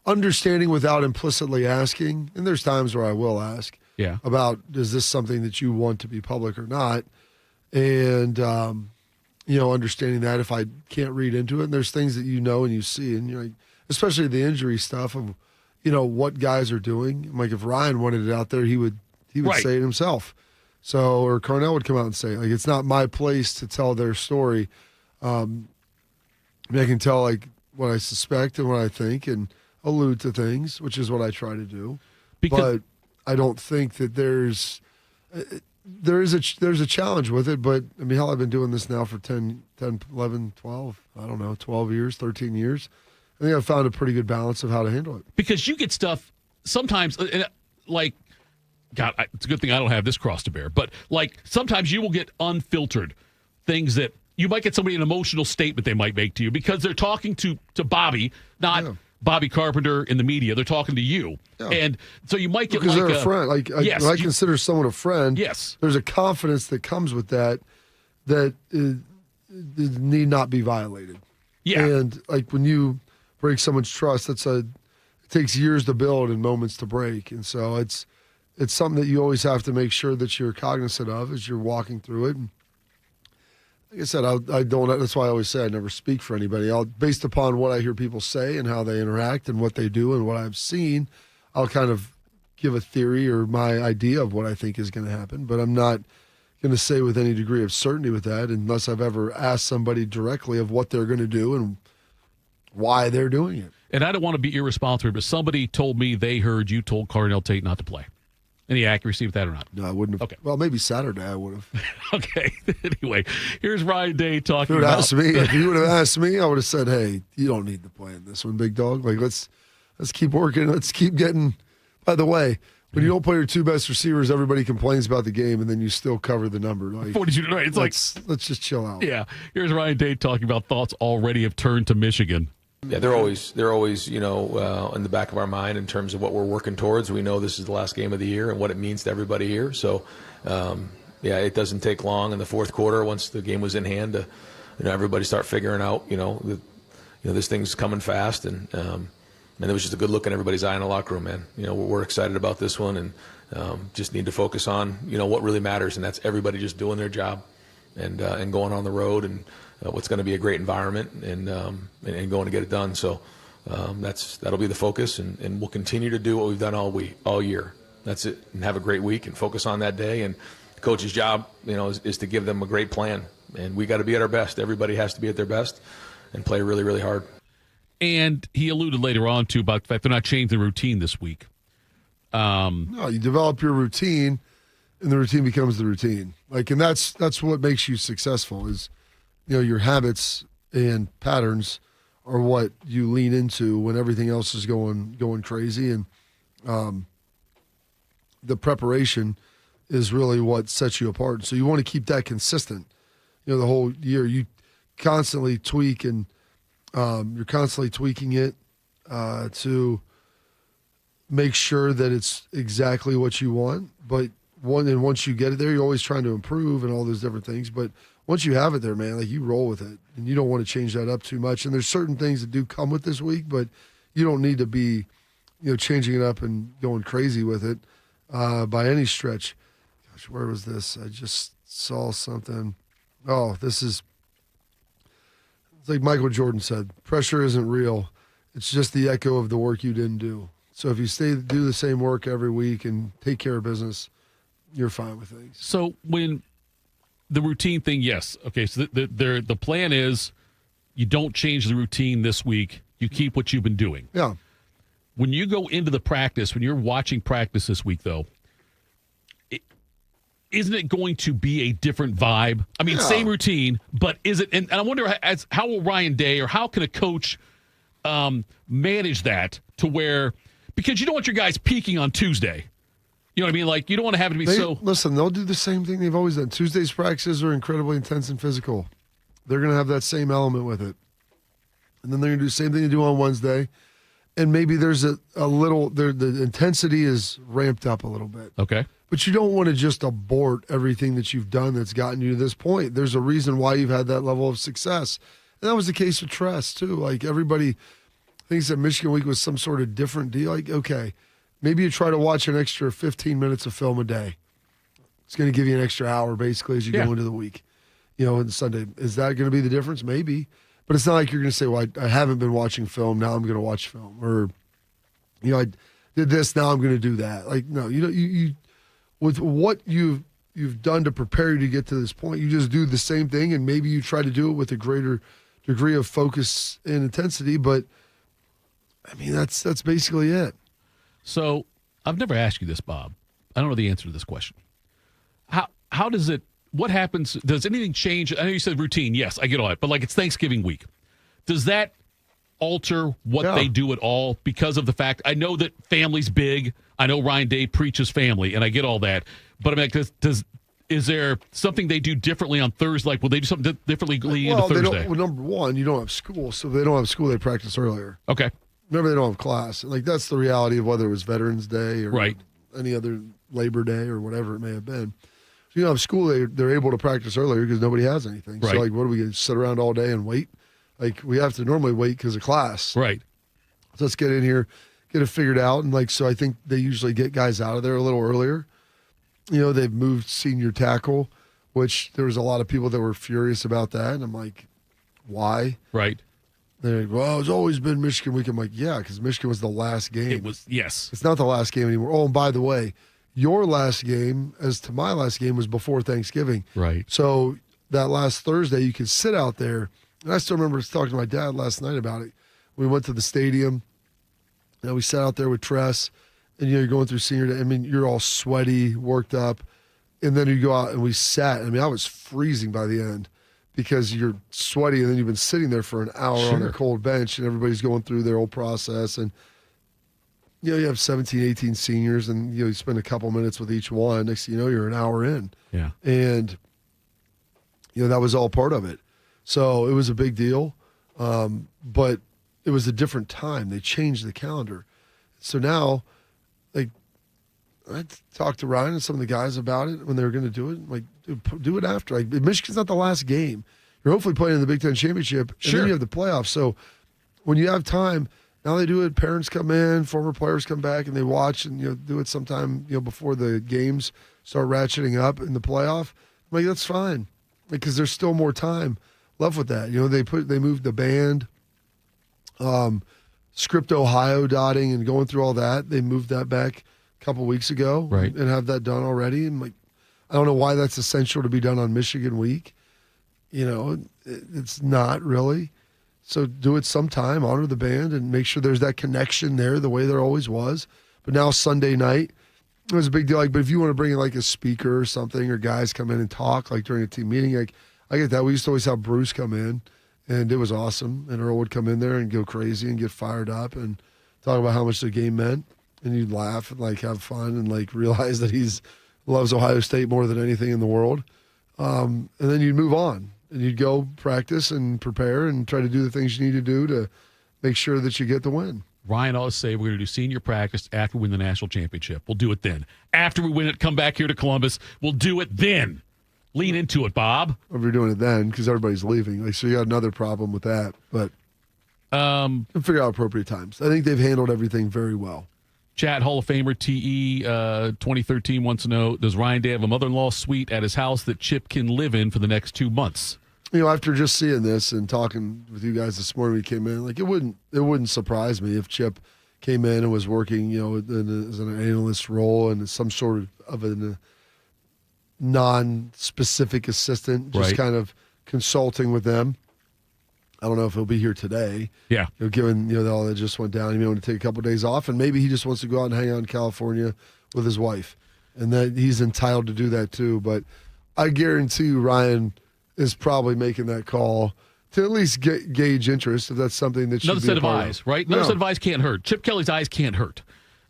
understanding without implicitly asking. And there's times where I will ask about, is this something that you want to be public or not? And, understanding that if I can't read into it, and there's things that and you see, and especially the injury stuff of, what guys are doing. If Ryan wanted it out there, he would say it himself. So, or Carnell would come out and say, it's not my place to tell their story. I can tell what I suspect and what I think and allude to things, which is what I try to do. But I don't think that there's a challenge with it. But hell, I've been doing this now for 10, 11, 12, 12 years, 13 years. I think I've found a pretty good balance of how to handle it. Because you get stuff sometimes God, it's a good thing I don't have this cross to bear. But sometimes you will get unfiltered things that you might get somebody an emotional statement they might make to you because they're talking to Bobby, not Bobby Carpenter in the media. They're talking to you. Yeah. And so you might get because they're a friend. I consider someone a friend. Yes. There's a confidence that comes with that need not be violated. Yeah. And when you break someone's trust, it takes years to build and moments to break. And so it's something that you always have to make sure that you're cognizant of as you're walking through it. And like I said, I don't. That's why I always say I never speak for anybody. Based upon what I hear people say and how they interact and what they do and what I've seen, I'll kind of give a theory or my idea of what I think is going to happen. But I'm not going to say with any degree of certainty with that unless I've ever asked somebody directly of what they're going to do and why they're doing it. And I don't want to be irresponsible, but somebody told me they heard you told Carnell Tate not to play. Any accuracy with that or not? No, I wouldn't have. Okay. Well, maybe Saturday I would have. Okay. Anyway, here's Ryan Day talking about. If you would have asked me, I would have said, "Hey, you don't need to play in this one, big dog. Let's keep working. Let's keep getting." By the way, when you don't play your two best receivers, everybody complains about the game, and then you still cover the number. 42. Right? It's let's just chill out. Yeah. Here's Ryan Day talking about thoughts already have turned to Michigan. Yeah, they're always in the back of our mind in terms of what we're working towards. We know this is the last game of the year and what it means to everybody here. So, it doesn't take long in the fourth quarter once the game was in hand to, everybody start figuring out, this thing's coming fast and it was just a good look in everybody's eye in the locker room, man. We're excited about this one and just need to focus on, what really matters, and that's everybody just doing their job and going on the road and what's going to be a great environment and going to get it done. So that'll be the focus, and we'll continue to do what we've done all year. That's it, and have a great week and focus on that day. And the coach's job, is to give them a great plan, and we got to be at our best. Everybody has to be at their best and play really, really hard. And he alluded later on to about the fact they're not changing the routine this week. No, you develop your routine. and the routine becomes the routine. Like, and that's what makes you successful is, your habits and patterns are what you lean into when everything else is going crazy. And the preparation is really what sets you apart. So you want to keep that consistent, the whole year. You constantly tweak and you're constantly tweaking it to make sure that it's exactly what you want. But once you get it there, you're always trying to improve and all those different things. But once you have it there, man, like you roll with it and you don't want to change that up too much. And there's certain things that do come with this week, but you don't need to be, changing it up and going crazy with it by any stretch. Gosh, where was this? I just saw something. Oh, it's like Michael Jordan said, pressure isn't real. It's just the echo of the work you didn't do. So if you do the same work every week and take care of business, you're fine with things. So when the routine thing, yes. Okay, so the plan is you don't change the routine this week. You keep what you've been doing. Yeah. When you go into the practice, when you're watching practice this week, though, isn't it going to be a different vibe? I mean, same routine, but is it? And I wonder how will Ryan Day or how can a coach manage that to where, because you don't want your guys peaking on Tuesday. You know what I mean? Like, you don't want to have it be Listen, they'll do the same thing they've always done. Tuesday's practices are incredibly intense and physical. They're going to have that same element with it. And then they're going to do the same thing they do on Wednesday. And maybe there's a little, the intensity is ramped up a little bit. Okay. But you don't want to just abort everything that you've done that's gotten you to this point. There's a reason why you've had that level of success. And that was the case with Tress, too. Like, everybody thinks that Michigan Week was some sort of different deal. Like, okay, maybe you try to watch an extra 15 minutes of film a day. It's going to give you an extra hour, basically, as you go into the week. And Sunday. Is that going to be the difference? Maybe. But it's not like you're going to say, well, I haven't been watching film, now I'm going to watch film. Or, I did this, now I'm going to do that. Like, no, you with what you've done to prepare you to get to this point, you just do the same thing, and maybe you try to do it with a greater degree of focus and intensity. But, I mean, that's basically it. So I've never asked you this, Bob. I don't know the answer to this question. How does it, what happens, does anything change? I know you said routine. Yes, I get all that. But, like, it's Thanksgiving week. Does that alter what they do at all because of the fact, I know that family's big. I know Ryan Day preaches family, and I get all that. But, I mean, is there something they do differently on Thursday? Like, will they do something differently into Thursday? Number one, you don't have school. So if they don't have school, they practice earlier. Okay. Remember, they don't have class. Like, that's the reality of whether it was Veterans Day or any other Labor Day or whatever it may have been. So you don't have school, they're able to practice earlier because nobody has anything. Right. So, like, what do we get? Sit around all day and wait? Like, we have to normally wait because of class. Right. So let's get in here, get it figured out. And, like, so I think they usually get guys out of there a little earlier. They've moved senior tackle, which there was a lot of people that were furious about that. And I'm like, why? Right. They're like, well, it's always been Michigan week. I'm like, yeah, because Michigan was the last game. It was, yes. It's not the last game anymore. Oh, and by the way, your last game, as to my last game, was before Thanksgiving. Right. So that last Thursday, you could sit out there. And I still remember talking to my dad last night about it. We went to the stadium, and we sat out there with Tress, and you're going through senior day. I mean, you're all sweaty, worked up, and then you go out and we sat. I mean, I was freezing by the end because you're sweaty, and then you've been sitting there for an hour on a cold bench, and everybody's going through their whole process. And you have 17, 18 seniors, and you spend a couple minutes with each one. Next thing you know, you're an hour in. Yeah. And that was all part of it. So it was a big deal, but it was a different time. They changed the calendar. So now, like, I talked to Ryan and some of the guys about it when they were going to do it. I'm like, do it after. Like, Michigan's not the last game. You're hopefully playing in the Big Ten Championship, and then you have the playoffs. So when you have time, now they do it. Parents come in, former players come back, and they watch and do it sometime before the games start ratcheting up in the playoff. I'm like, that's fine, because there's still more time left with that. They moved the band, Script Ohio dotting and going through all that. They moved that back a couple weeks ago, right, and have that done already. And like, I don't know why that's essential to be done on Michigan week. It's not really. So do it sometime, honor the band, and make sure there's that connection there the way there always was. But now Sunday night, It was a big deal. Like, but if you want to bring in like a speaker or something, or guys come in and talk like during a team meeting, like I get that. We used to always have Bruce come in, and it was awesome. And Earl would come in there and go crazy and get fired up and talk about how much the game meant. And you'd laugh and like have fun and like realize that he's loves Ohio State more than anything in the world. And then you'd move on and you'd go practice and prepare and try to do the things you need to do to make sure that you get the win. Ryan always say we're going to do senior practice after we win the national championship. We'll do it then. After we win it, come back here to Columbus. We'll do it then. Lean into it, Bob. If you're doing it then, because everybody's leaving. Like, so you got another problem with that. But we'll figure out appropriate times. I think they've handled everything very well. Chat Hall of Famer TE 2013 wants to know, does Ryan Day have a mother-in-law suite at his house that Chip can live in for the next 2 months? You know, after just seeing this and talking with you guys this morning, we came in, like it wouldn't surprise me if Chip came in and was working, you know, as an analyst role and some sort of a non-specific assistant, just kind of consulting with them. I don't know if he'll be here today. Yeah. You know, given, you know, all that just went down, he may want to take a couple of days off, and maybe he just wants to go out and hang out in California with his wife. And that he's entitled to do that too. But I guarantee you Ryan is probably making that call to at least gauge interest if that's something that should Another be set a of part eyes, right? Another set of eyes can't hurt. Chip Kelly's eyes can't hurt.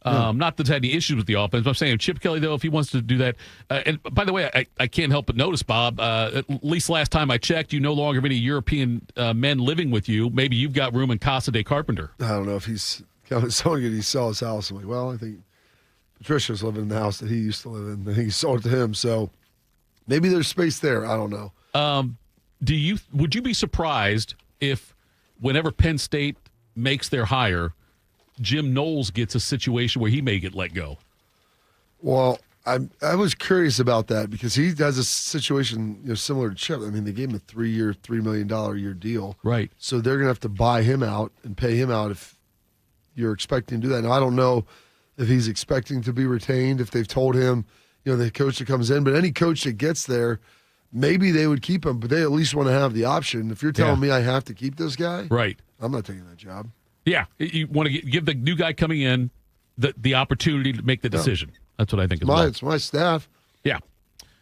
Not that he's had any issues with the offense, but I'm saying Chip Kelly, though, if he wants to do that. And by the way, I can't help but notice, Bob, at least last time I checked, you no longer have any European men living with you. Maybe you've got room in Casa de Carpenter. I don't know if he's selling it. He sell his house. I'm like, well, I think Patricia's living in the house that he used to live in. I think he sold it to him. So maybe there's space there. I don't know. Would you be surprised if whenever Penn State makes their hire, Jim Knowles gets a situation where he may get let go? Well, I was curious about that because he has a situation, you know, similar to Chip. I mean, they gave him a 3-year, $3 million a year deal. Right. So they're going to have to buy him out and pay him out if you're expecting to do that. Now, I don't know if he's expecting to be retained, if they've told him, you know, the coach that comes in. But any coach that gets there, maybe they would keep him, but they at least want to have the option. If you're telling me I have to keep this guy, right? I'm not taking that job. Yeah, you want to give the new guy coming in the opportunity to make the decision. That's what I think as well. It's my staff. Yeah.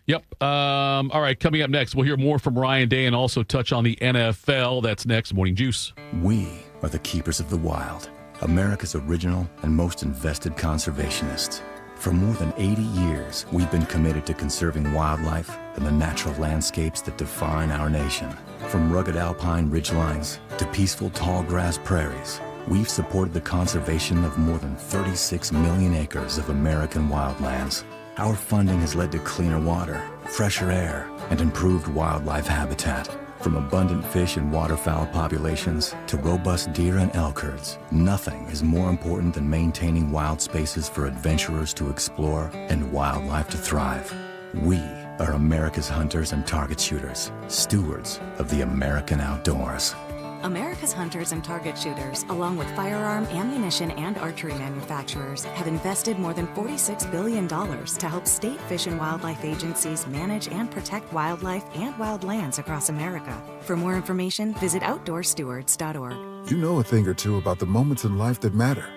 Yep. All right, coming up next, we'll hear more from Ryan Day and also touch on the NFL. That's next. Morning Juice. We are the keepers of the wild, America's original and most invested conservationists. For more than 80 years, we've been committed to conserving wildlife and the natural landscapes that define our nation. From rugged alpine ridgelines to peaceful tall grass prairies, we've supported the conservation of more than 36 million acres of American wildlands. Our funding has led to cleaner water, fresher air, and improved wildlife habitat. From abundant fish and waterfowl populations to robust deer and elk herds, nothing is more important than maintaining wild spaces for adventurers to explore and wildlife to thrive. We are America's hunters and target shooters, stewards of the American outdoors. America's hunters and target shooters, along with firearm, ammunition, and archery manufacturers, have invested more than $46 billion to help state fish and wildlife agencies manage and protect wildlife and wildlands across America. For more information, visit outdoorstewards.org. You know a thing or two about the moments in life that matter.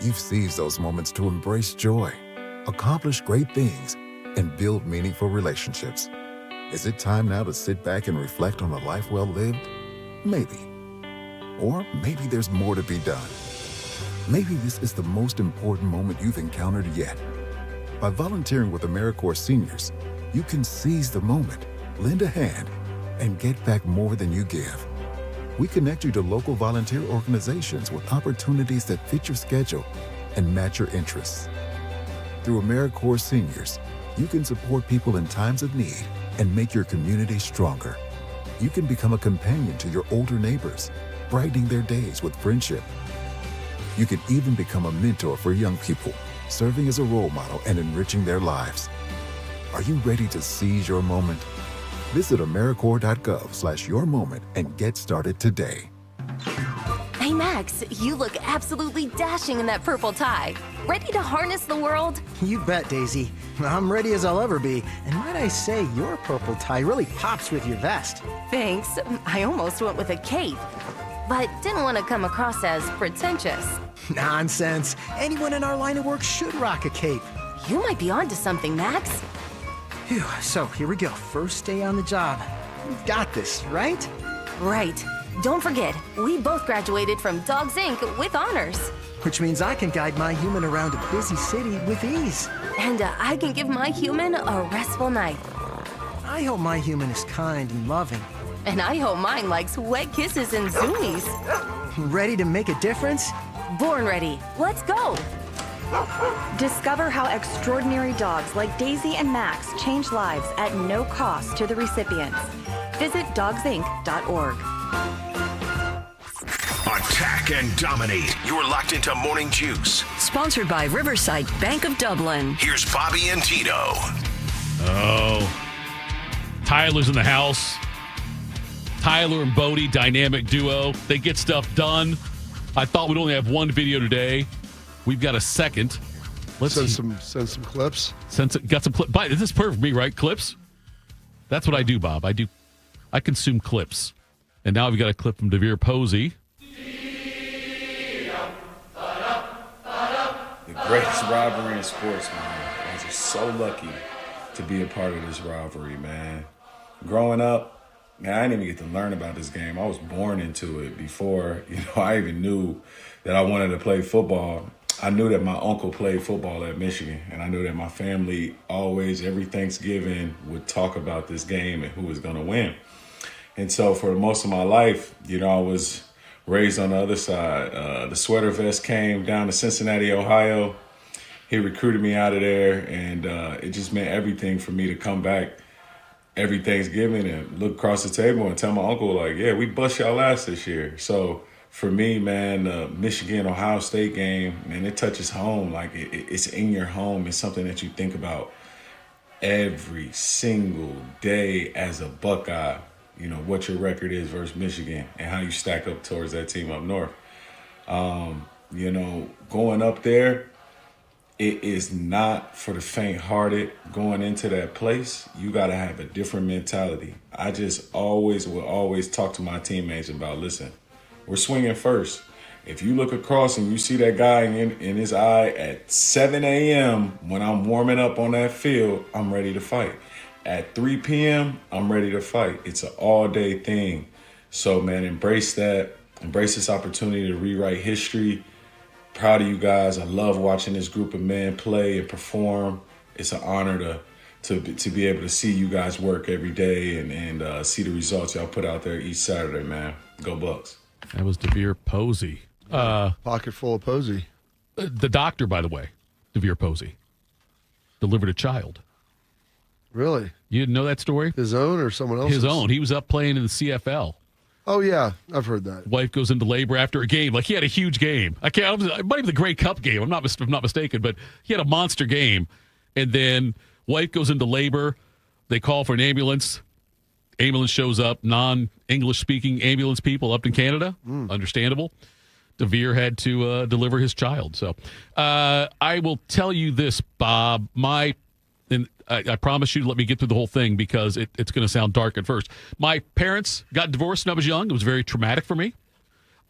You've seized those moments to embrace joy, accomplish great things, and build meaningful relationships. Is it time now to sit back and reflect on a life well lived? Maybe. Or maybe there's more to be done. Maybe this is the most important moment you've encountered yet. By volunteering with AmeriCorps Seniors, you can seize the moment, lend a hand, and get back more than you give. We connect you to local volunteer organizations with opportunities that fit your schedule and match your interests. Through AmeriCorps Seniors, you can support people in times of need and make your community stronger. You can become a companion to your older neighbors, brightening their days with friendship. You can even become a mentor for young people, serving as a role model and enriching their lives. Are you ready to seize your moment? Visit AmeriCorps.gov/yourmoment and get started today. Hey Max, you look absolutely dashing in that purple tie. Ready to harness the world? You bet, Daisy. I'm ready as I'll ever be. And might I say, your purple tie really pops with your vest. Thanks. I almost went with a cape, but didn't want to come across as pretentious. Nonsense. Anyone in our line of work should rock a cape. You might be onto something, Max. Phew, so here we go. First day on the job. We've got this, right? Right. Don't forget, we both graduated from Dogs Inc. with honors. Which means I can guide my human around a busy city with ease. And I can give my human a restful night. I hope my human is kind and loving. And I hope mine likes wet kisses and zoomies. Ready to make a difference? Born ready. Let's go. Discover how extraordinary dogs like Daisy and Max change lives at no cost to the recipients. Visit dogsinc.org. Attack and dominate. You're locked into Morning Juice. Sponsored by Riverside Bank of Dublin. Here's Bobby and Tito. Oh, Tyler's in the house. Tyler and Bodie, dynamic duo. They get stuff done. I thought we'd only have one video today. We've got a second. Let's send some clips. Got some clips. This is perfect for me, right? Clips. That's what I do, Bob. I consume clips. And now we've got a clip from DeVere Posey. The greatest rivalry in sports, man. I was just so lucky to be a part of this rivalry, man. Growing up, man, I didn't even get to learn about this game. I was born into it before, I even knew that I wanted to play football. I knew that my uncle played football at Michigan, and I knew that my family always, every Thanksgiving, would talk about this game and who was going to win. And so for most of my life, I was raised on the other side. The sweater vest came down to Cincinnati, Ohio. He recruited me out of there, and it just meant everything for me to come back every Thanksgiving and look across the table and tell my uncle, yeah, we bust y'all ass this year. So for me, man, the Michigan-Ohio State game, man, it touches home. It's in your home. It's something that you think about every single day as a Buckeye. What your record is versus Michigan and how you stack up towards that team up north. Going up there, it is not for the faint-hearted. Going into that place, you got to have a different mentality. I just will always talk to my teammates about, listen, we're swinging first. If you look across and you see that guy in his eye at 7 a.m. when I'm warming up on that field, I'm ready to fight. At 3 p.m., I'm ready to fight. It's an all-day thing. So, man, embrace that. Embrace this opportunity to rewrite history. Proud of you guys. I love watching this group of men play and perform. It's an honor to be able to see you guys work every day and see the results y'all put out there each Saturday, man. Go Bucks. That was DeVere Posey. Pocket full of Posey. The doctor, by the way, DeVere Posey, delivered a child. Really? You didn't know that story? His own or someone else's? His own. He was up playing in the CFL. Oh, yeah. I've heard that. Wife goes into labor after a game. He had a huge game. It might be the Grey Cup game. I'm not mistaken, but he had a monster game. And then wife goes into labor. They call for an ambulance. Ambulance shows up. Non-English speaking ambulance people up in Canada. Understandable. DeVere had to deliver his child. So I will tell you this, Bob. I promise you to let me get through the whole thing because it's going to sound dark at first. My parents got divorced when I was young. It was very traumatic for me.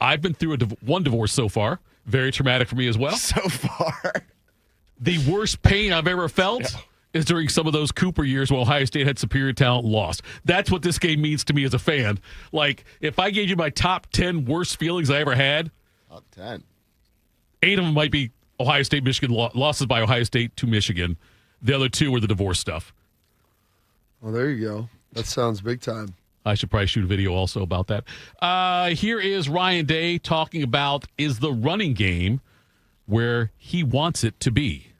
I've been through one divorce so far. Very traumatic for me as well. So far. The worst pain I've ever felt is during some of those Cooper years when Ohio State had superior talent and lost. That's what this game means to me as a fan. If I gave you my top 10 worst feelings I ever had, top 10. 8 of them might be Ohio State, Michigan, losses by Ohio State to Michigan. The other 2 were the divorce stuff. Well, there you go. That sounds big time. I should probably shoot a video also about that. Here is Ryan Day talking about is the running game where he wants it to be.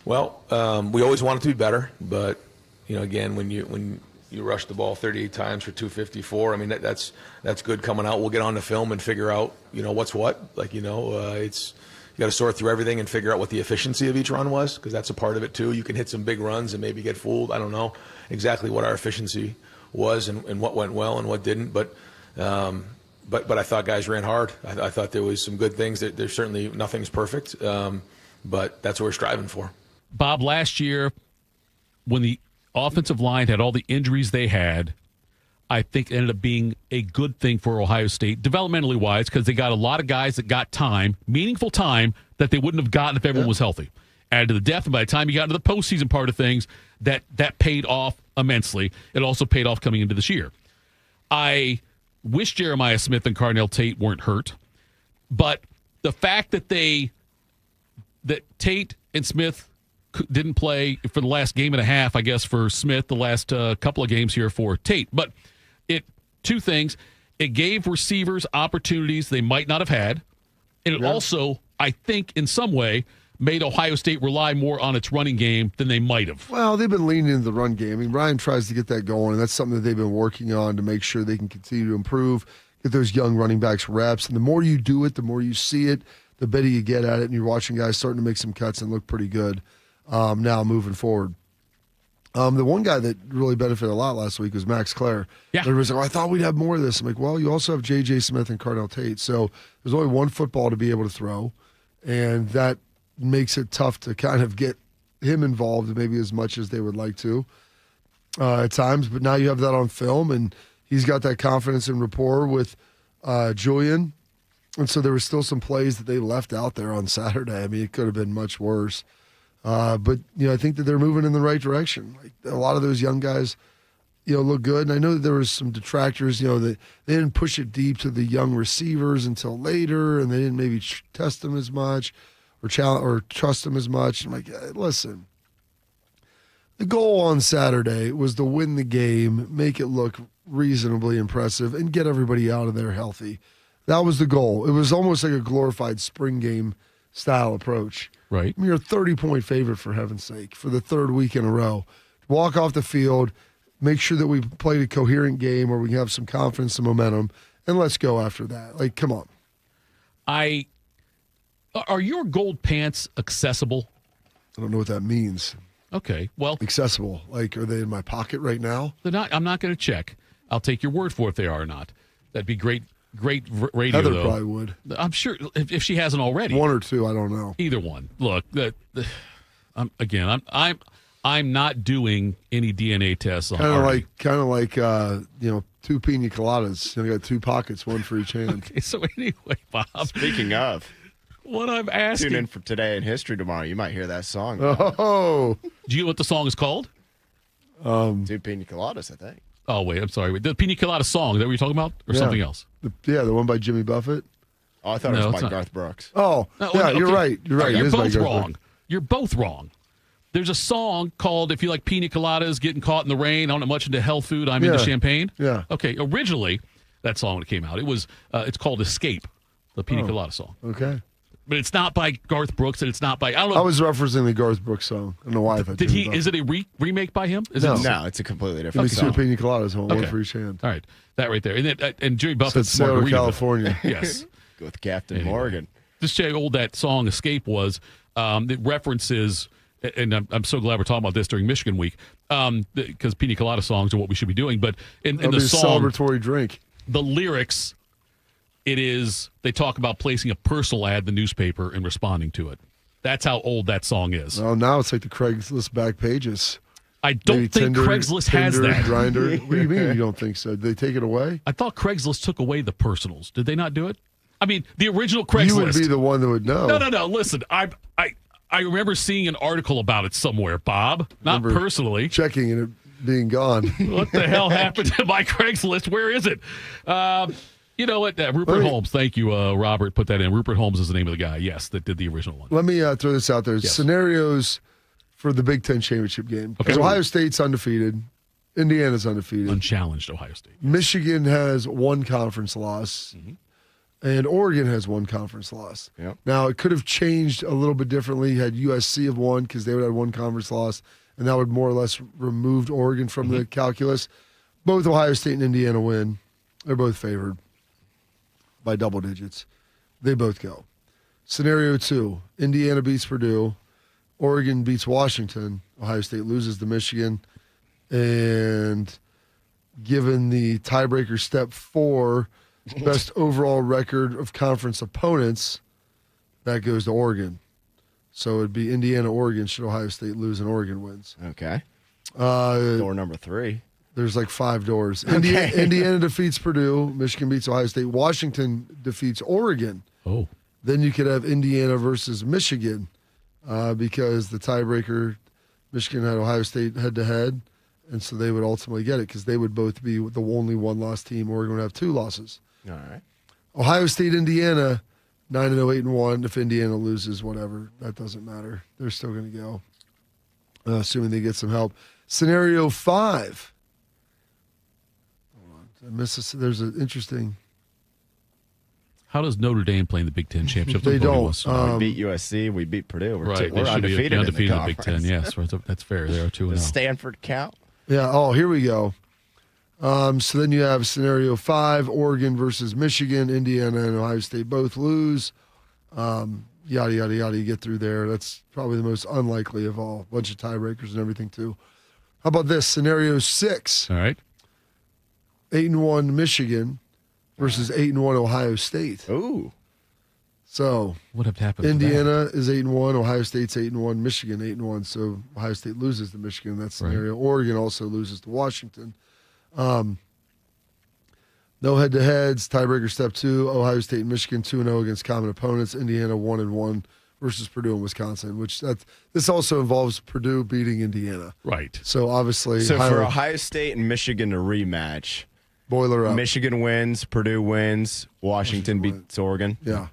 Well, we always want it to be better, but again, when you rush the ball 38 times for 254, I mean that's good coming out. We'll get on the film and figure out what's what. It's. You got to sort through everything and figure out what the efficiency of each run was, because that's a part of it too. You can hit some big runs and maybe get fooled. I don't know exactly what our efficiency was and what went well and what didn't, but I thought guys ran hard. I thought there was some good things. There's certainly nothing's perfect, but that's what we're striving for. Bob, last year when the offensive line had all the injuries they had, I think it ended up being a good thing for Ohio State, developmentally wise, because they got a lot of guys that got time, meaningful time, that they wouldn't have gotten if everyone was healthy. added to the depth. And by the time you got into the postseason part of things, that paid off immensely. It also paid off coming into this year. I wish Jeremiah Smith and Carnell Tate weren't hurt, but the fact that Tate and Smith didn't play for the last game and a half, I guess, for Smith, the last couple of games here for Tate. But two things. It gave receivers opportunities they might not have had. And it also, I think, in some way, made Ohio State rely more on its running game than they might have. Well, they've been leaning into the run game. I mean, Ryan tries to get that going, and that's something that they've been working on to make sure they can continue to improve, get those young running backs reps. And the more you do it, the more you see it, the better you get at it. And you're watching guys starting to make some cuts and look pretty good now moving forward. The one guy that really benefited a lot last week was Max Clare. Yeah. Everybody's like, I thought we'd have more of this. I'm like, well, you also have J.J. Smith and Carnell Tate. So there's only one football to be able to throw, and that makes it tough to kind of get him involved maybe as much as they would like to at times. But now you have that on film, and he's got that confidence and rapport with Julian. And so there were still some plays that they left out there on Saturday. I mean, it could have been much worse. But, I think that they're moving in the right direction. Like, a lot of those young guys, look good. And I know that there was some detractors, that they didn't push it deep to the young receivers until later, and they didn't maybe test them as much or trust them as much. I'm like, listen, the goal on Saturday was to win the game, make it look reasonably impressive, and get everybody out of there healthy. That was the goal. It was almost like a glorified spring game style approach. Right. I mean, you're a 30-point favorite, for heaven's sake, for the third week in a row. Walk off the field, make sure that we played a coherent game where we can have some confidence and momentum, and let's go after that. Like, come on. Are your gold pants accessible? I don't know what that means. Okay, well. Accessible. Like, are they in my pocket right now? They're not. I'm not going to check. I'll take your word for it if they are or not. That'd be great radio, Heather though. probably would. I'm sure if she hasn't already. One or two, I don't know. Either one. Look, I'm not doing any DNA tests on Kind of like two pina coladas. You got two pockets, one for each hand. Okay, so anyway, Bob. Speaking of, what I'm asking. Tune in for Today in History tomorrow. You might hear that song. Oh. Do you know what the song is called? Two pina coladas, I think. Oh, wait, I'm sorry. The Pina Colada song, is that what you're talking about? Or something else? The one by Jimmy Buffett. Oh, I thought it was by Garth Brooks. Oh, okay. You're right. You're right. You're It is by both Garth wrong. Brooks. You're both wrong. There's a song called If You Like Pina Coladas, Getting Caught in the Rain, I'm Not Much Into Health Food, I'm Into Champagne. Yeah. Okay, originally, that song when it came out, it was it's called Escape, the Pina Colada song. Okay. But it's not by Garth Brooks, and it's not by, I don't know. I was referencing the Garth Brooks song. I don't know why. Is it a remake by him? No, it's a completely different It's song. two pina coladas, one for each hand. All right, that right there. And Jimmy Buffett's Said Sailor, Margarita. California. Yes. Go with Captain Morgan. Just how old that song Escape was. It references, and I'm so glad we're talking about this during Michigan week, because pina colada songs are what we should be doing. But in That'll the be a song, celebratory drink. the lyrics, they talk about placing a personal ad in the newspaper and responding to it. That's how old that song is. Well, now it's like the Craigslist back pages. I don't Maybe think Tinder, Craigslist has that. Grindr. What do you mean you don't think so? Did they take it away? I thought Craigslist took away the personals. Did they not do it? I mean, the original Craigslist. You would be the one that would know. No. Listen, I remember seeing an article about it somewhere, Bob. Not personally. Checking and it being gone. What the hell happened to my Craigslist? Where is it? You know what? Rupert Holmes. Thank you, Robert. Put that in. Rupert Holmes is the name of the guy, yes, that did the original one. Let me throw this out there. Yes. Scenarios for the Big Ten championship game. Because Ohio State's undefeated. Indiana's undefeated. Unchallenged Ohio State. Michigan has one conference loss. Mm-hmm. And Oregon has one conference loss. Yep. Now, it could have changed a little bit differently had USC have won because they would have one conference loss, and that would more or less removed Oregon from the calculus. Both Ohio State and Indiana win. They're both favored by double digits. They both go. Scenario 2, Indiana beats Purdue. Oregon beats Washington. Ohio State loses to Michigan. And given the tiebreaker step 4, best overall record of conference opponents, that goes to Oregon. So it'd be Indiana, Oregon, should Ohio State lose and Oregon wins. Okay. Door number 3. There's like 5 doors. Okay. Indiana defeats Purdue. Michigan beats Ohio State. Washington defeats Oregon. Oh. Then you could have Indiana versus Michigan. because the tiebreaker, Michigan had Ohio State head-to-head, and so they would ultimately get it because they would both be the only one-loss team. Oregon would have 2 losses. All right. Ohio State, Indiana, 9-0, 8-1. If Indiana loses, whatever, that doesn't matter. They're still going to go, assuming they get some help. Scenario 5. Hold on. There's an interesting. How does Notre Dame play in the Big Ten championship? They don't. We beat USC. We beat Purdue. We're undefeated in the in the Big Ten. conference. Yes, that's fair. They are 2-0. Does Stanford count? Yeah. Oh, here we go. So then you have scenario 5, Oregon versus Michigan, Indiana and Ohio State both lose. Yada, yada, yada. You get through there. That's probably the most unlikely of all. A bunch of tiebreakers and everything, too. How about this? Scenario 6. All right. 8-1 Michigan versus 8-1 Ohio State. Ooh. So what have happened? Indiana is 8-1, Ohio State's 8-1, Michigan 8-1. So Ohio State loses to Michigan in that scenario. Right. Oregon also loses to Washington. No head-to-heads. Tiebreaker step 2. Ohio State and Michigan 2-0 against common opponents. Indiana 1-1 versus Purdue and Wisconsin. This also involves Purdue beating Indiana. Right. So obviously, for Ohio State and Michigan to rematch, boiler up. Michigan wins, Purdue wins, Washington beats Oregon. Yeah.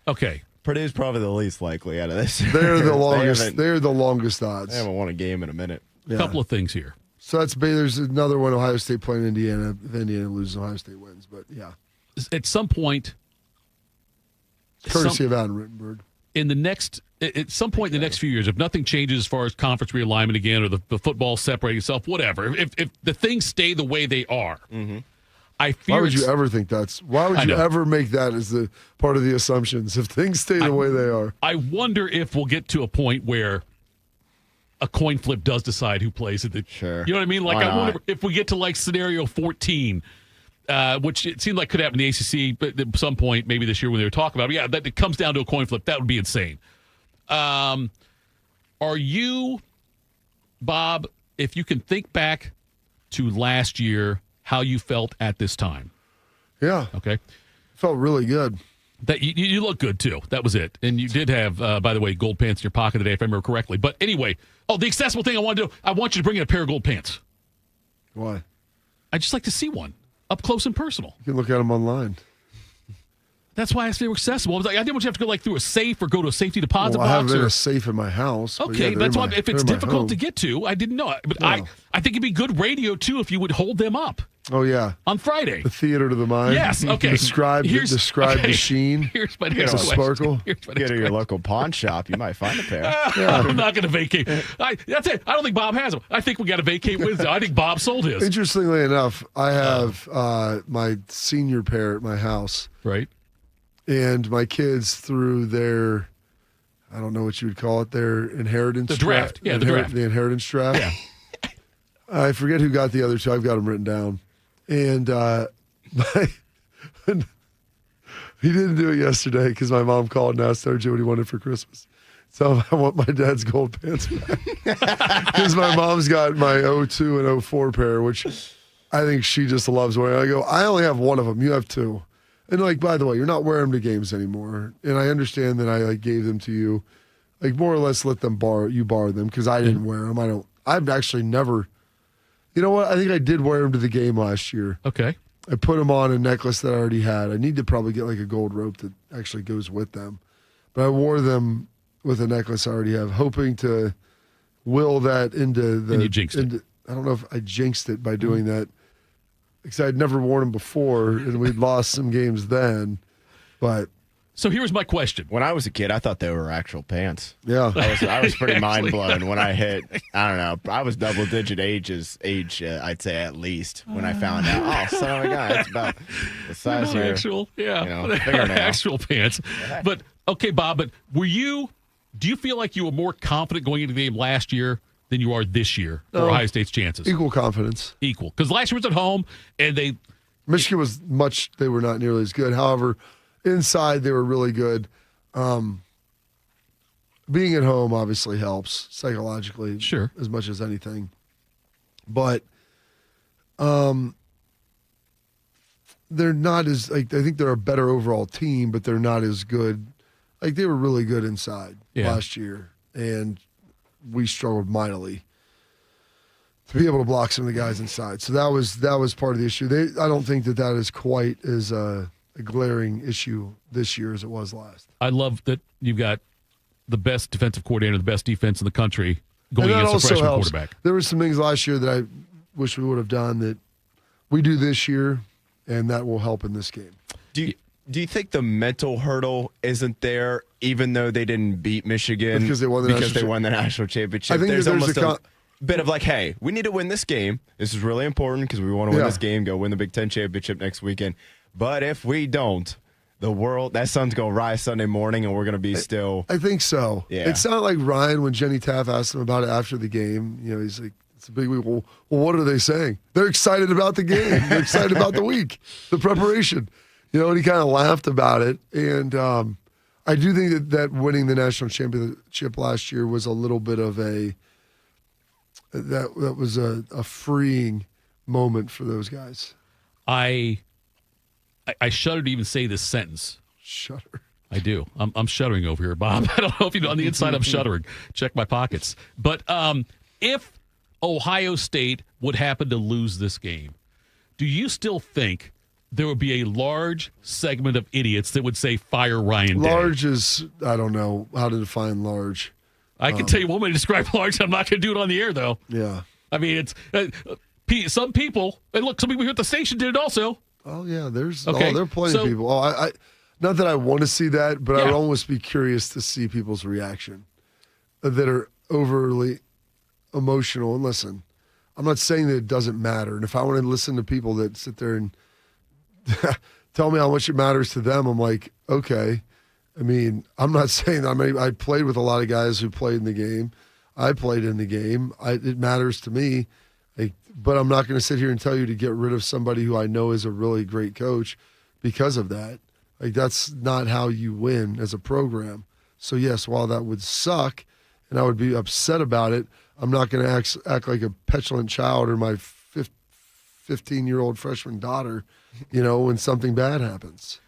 Okay. Purdue's probably the least likely out of this. They're the longest. They're the longest odds. They haven't won a game in a minute. A couple of things here. So there's another one. Ohio State playing Indiana. If Indiana loses, Ohio State wins. But yeah, at some point, courtesy of Adam Rittenberg. At some point in the next few years, if nothing changes as far as conference realignment again, or the football separating itself, whatever, if the things stay the way they are, I fear. Why would you ever think that's? Why would you ever make that as the part of the assumptions? If things stay the way they are, I wonder if we'll get to a point where a coin flip does decide who plays it. Sure. You know what I mean? Like, I wonder if we get to like scenario 14, which it seemed like could happen in the ACC, but at some point, maybe this year when they were talking about it, that it comes down to a coin flip. That would be insane. Are you, Bob, if you can think back to last year, how you felt at this time? Yeah. Okay. Felt really good. That you look good, too. That was it. And you did have, by the way, gold pants in your pocket today, if I remember correctly. But anyway, the accessible thing I want to do, I want you to bring in a pair of gold pants. Why? I'd just like to see one up close and personal. You can look at them online. That's why I say they were accessible. I was like, I didn't want you to have to go through a safe or go to a safety deposit box. I have a safe in my house. Okay, that's why if it's difficult to get to, I didn't know. But I think it'd be good radio, too, if you would hold them up. Oh, yeah. On Friday. The theater to the mind. Yes, okay. Describe the sheen. Here's my next question. Sparkle. Get to your local pawn shop. You might find a pair. I'm not going to vacate. That's it. I don't think Bob has them. I think we got to vacate with I think Bob sold his. Interestingly enough, I have my senior pair at my house. Right. And my kids, through their, I don't know what you would call it, their inheritance the draft. Yeah, the draft. The inheritance draft. Yeah. I forget who got the other two. I've got them written down. And he didn't do it yesterday because my mom called and asked RJ what he wanted for Christmas. So I want my dad's gold pants back. Because my mom's got my 02 and 04 pair, which I think she just loves wearing. I go, I only have one of them. You have two. And like, by the way, you're not wearing them to games anymore. And I understand that I gave them to you, like more or less let them borrow them because I didn't wear them. I've actually never. You know what? I think I did wear them to the game last year. Okay. I put them on a necklace that I already had. I need to probably get like a gold rope that actually goes with them. But I wore them with a necklace I already have, hoping to will that into the. And you jinxed it. I don't know if I jinxed it by doing that. Because I'd never worn them before, and we'd lost some games then. But so here's my question: when I was a kid, I thought they were actual pants. Yeah, I was pretty mind blown when I hit. I don't know. I was double digit age. I'd say at least when I found out. Oh, son of a guy, it's about the size of your actual, fingernail. Actual pants. But okay, Bob. But do you feel like you were more confident going into the game last year than you are this year for Ohio State's chances? Equal confidence. Equal. Because last year was at home, and Michigan was they were not nearly as good. However, inside they were really good. Being at home obviously helps psychologically. Sure. As much as anything. But they're not as, I think they're a better overall team, but they're not as good Like, they were really good inside last year, and we struggled mightily to be able to block some of the guys inside. So that was part of the issue. I don't think that is quite as a glaring issue this year as it was last. I love that you've got the best defensive coordinator, the best defense in the country going against a freshman quarterback. There were some things last year that I wish we would have done that we do this year, and that will help in this game. Do you think the mental hurdle isn't there, even though they didn't beat Michigan because they won the national championship? I think there's almost a bit of like, hey, we need to win this game. This is really important because we want to win this game, go win the Big Ten championship next weekend. But if we don't, that sun's going to rise Sunday morning, and we're going to be still. I think so. Yeah. It sounded like Ryan, when Jenny Taff asked him about it after the game, he's like, it's a big week. Well, what are they saying? They're excited about the game. They're excited about the week, the preparation. And he kind of laughed about it. And I do think that winning the national championship last year was a little bit of that was a freeing moment for those guys. I shudder to even say this sentence. Shudder. I do. I'm shuddering over here, Bob. I don't know if you know. On the inside, I'm shuddering. Check my pockets. But if Ohio State would happen to lose this game, do you still think there would be a large segment of idiots that would say fire Ryan Day? Large is, I don't know how to define large. I can tell you one way to describe large. I'm not going to do it on the air, though. Yeah. I mean, it's some people, and look, some people here at the station did it also. Oh, yeah, there are plenty of people. I not that I want to see that, but I would almost be curious to see people's reaction that are overly emotional. And listen, I'm not saying that it doesn't matter. And if I want to listen to people that sit there and tell me how much it matters to them, I'm like, okay. I mean, I'm not saying I played with a lot of guys who played in the game. I played in the game. It matters to me. But I'm not going to sit here and tell you to get rid of somebody who I know is a really great coach because of that. That's not how you win as a program. So, yes, while that would suck and I would be upset about it, I'm not going to act like a petulant child or my 15-year-old freshman daughter, when something bad happens.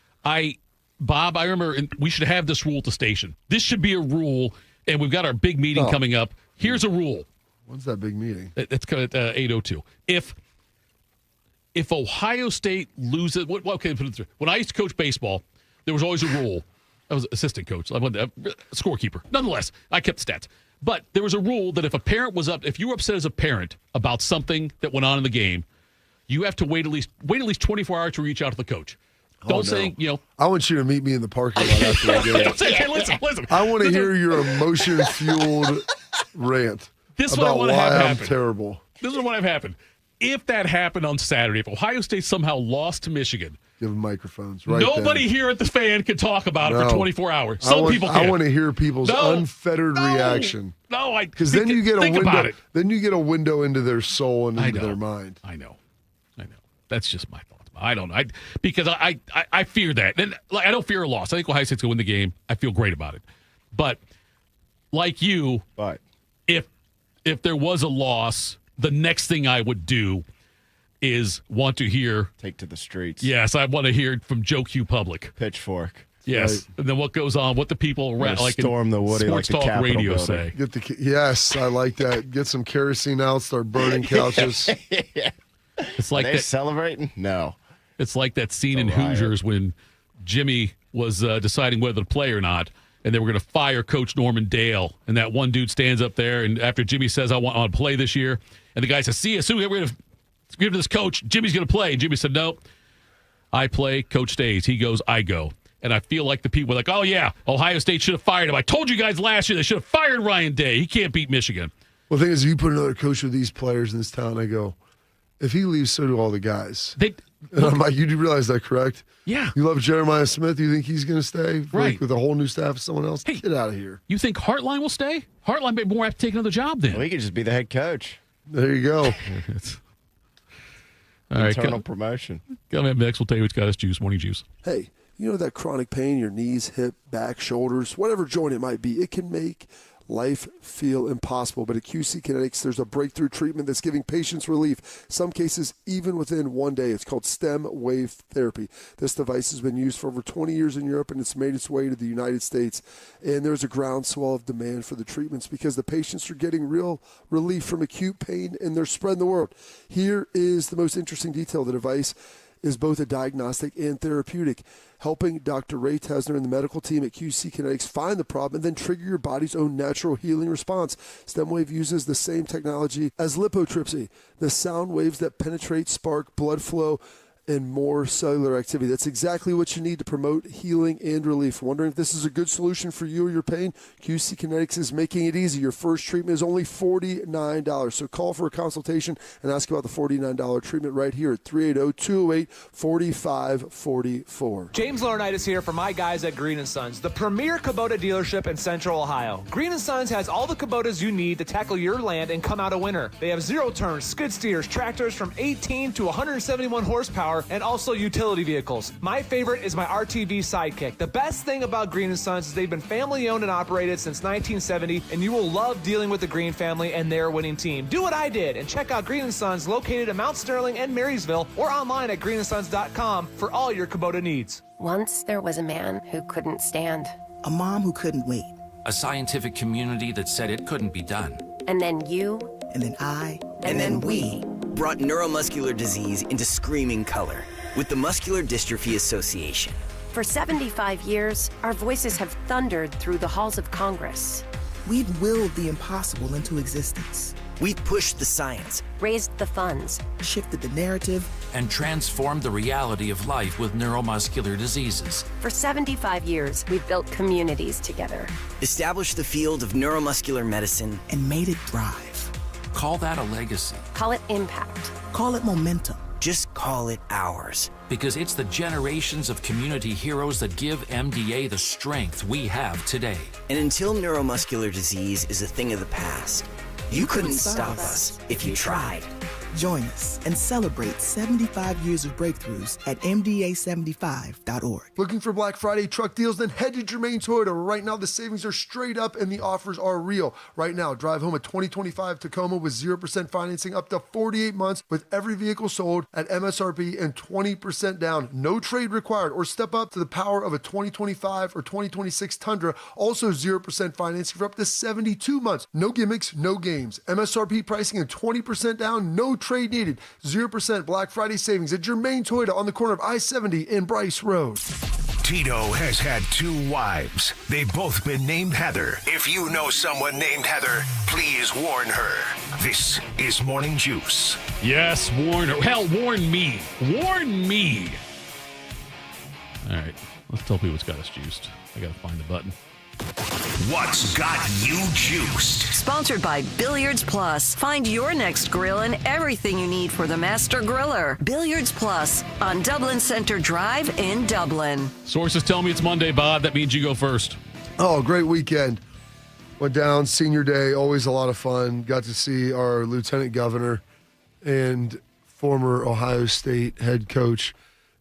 Bob, I remember we should have this rule at the station. This should be a rule, and we've got our big meeting coming up. Here's a rule. When's that big meeting? It's coming at 8:02. If Ohio State loses, okay, put it through. When I used to coach baseball, there was always a rule. I was assistant coach. I was a scorekeeper. Nonetheless, I kept stats. But there was a rule that if you were upset as a parent about something that went on in the game, you have to wait at least 24 hours to reach out to the coach. Don't say, I want you to meet me in the parking lot after the game. Hey, listen. I want to hear your emotion-fueled rant. This is what I want to have happen. I'm terrible. This is what have happened. If that happened on Saturday, if Ohio State somehow lost to Michigan, give them microphones. Right. Nobody here at the fan can talk about it for 24 hours. Some people can. I want to hear people's unfettered reaction. No, because then you get a window. Then you get a window into their soul and into their mind. I know. That's just my thoughts. I don't know. Because I fear that. And I don't fear a loss. I think Ohio State's going to win the game. I feel great about it. But like you, if there was a loss, the next thing I would do is want to hear. Take to the streets. Yes, I want to hear from Joe Q Public. Pitchfork. Yes. Right. And then what goes on, what the people around, storm the Woody sports like the talk Capitol radio building. say. Yes, I like that. Get some kerosene out, start burning couches. It's like Are they celebrating? No. It's like that scene in Hoosiers when Jimmy was deciding whether to play or not, and they were going to fire Coach Norman Dale. And that one dude stands up there, and after Jimmy says, I want to play this year, and the guy says, see you soon, we're going to give to this coach. Jimmy's going to play. And Jimmy said, no, I play, coach stays. He goes, I go. And I feel like the people are like, oh, yeah, Ohio State should have fired him. I told you guys last year they should have fired Ryan Day. He can't beat Michigan. Well, the thing is, if you put another coach with these players in this town, I go, if he leaves, so do all the guys. And I'm like, you do realize that, correct? Yeah. You love Jeremiah Smith. You think he's going to stay? Right. With a whole new staff, someone else? Hey, get out of here. You think Hartline will stay? Hartline may be more apt to take another job then. Well, he could just be the head coach. There you go. All right, internal promotion. Coming up next, we'll tell you what's got us juice, morning juice. Hey, you know that chronic pain in your knees, hip, back, shoulders, whatever joint it might be, it can make life feel impossible. But at QC Kinetics, there's a breakthrough treatment that's giving patients relief, some cases even within 1 day. It's called stem wave therapy. This device has been used for over 20 years in Europe, and it's made its way to the United States. And there's a groundswell of demand for the treatments because the patients are getting real relief from acute pain, and they're spreading the word. Here is the most interesting detail. The device is both a diagnostic and therapeutic, helping Dr. Ray Tesner and the medical team at QC Kinetics find the problem and then trigger your body's own natural healing response. StemWave uses the same technology as lithotripsy, the sound waves that penetrate, spark blood flow, and more cellular activity. That's exactly what you need to promote healing and relief. Wondering if this is a good solution for you or your pain? QC Kinetics is making it easy. Your first treatment is only $49. So call for a consultation and ask about the $49 treatment right here at 380-208-4544. James Laurinaitis here for my guys at Green & Sons, the premier Kubota dealership in Central Ohio. Green & Sons has all the Kubotas you need to tackle your land and come out a winner. They have zero-turn skid steers, tractors from 18 to 171 horsepower, and also utility vehicles. My favorite is my RTV Sidekick. The best thing about Green & Sons is they've been family owned and operated since 1970, and you will love dealing with the Green family and their winning team. Do what I did and check out Green & Sons located in Mount Sterling and Marysville, or online at greenandsons.com for all your Kubota needs. Once there was a man who couldn't stand. A mom who couldn't wait. A scientific community that said it couldn't be done. And then you. And then I. And then we. Brought neuromuscular disease into screaming color with the Muscular Dystrophy Association. For 75 years, our voices have thundered through the halls of Congress. We've willed the impossible into existence. We've pushed the science, raised the funds, shifted the narrative, and transformed the reality of life with neuromuscular diseases. For 75 years, we've built communities together, established the field of neuromuscular medicine, and made it thrive. Call that a legacy. Call it impact. Call it momentum. Just call it ours. Because it's the generations of community heroes that give MDA the strength we have today. And until neuromuscular disease is a thing of the past, you couldn't stop us if you tried. Join us and celebrate 75 years of breakthroughs at MDA75.org. Looking for Black Friday truck deals? Then head to Germain Toyota. Right now, the savings are straight up and the offers are real. Right now, drive home a 2025 Tacoma with 0% financing up to 48 months with every vehicle sold at MSRP and 20% down. No trade required, or step up to the power of a 2025 or 2026 Tundra. Also 0% financing for up to 72 months. No gimmicks, no games. MSRP pricing and 20% down. No trade needed. 0% Black Friday savings at Germain Toyota on the corner of I-70 and Bryce Road. Tito has had 2 wives. They've both been named Heather. If you know someone named Heather, please warn her. This is Morning Juice. Yes, warn her. Hell, warn me. Warn me. All right, let's tell people what's got us juiced. I got to find the button. What's got you juiced? Sponsored by Billiards Plus. Find your next grill and everything you need for the master griller. Billiards Plus on Dublin Center Drive in Dublin. Sources tell me it's Monday, Bob. That means you go first. Oh, great weekend. Went down, senior day, always a lot of fun. Got to see our lieutenant governor and former Ohio State head coach,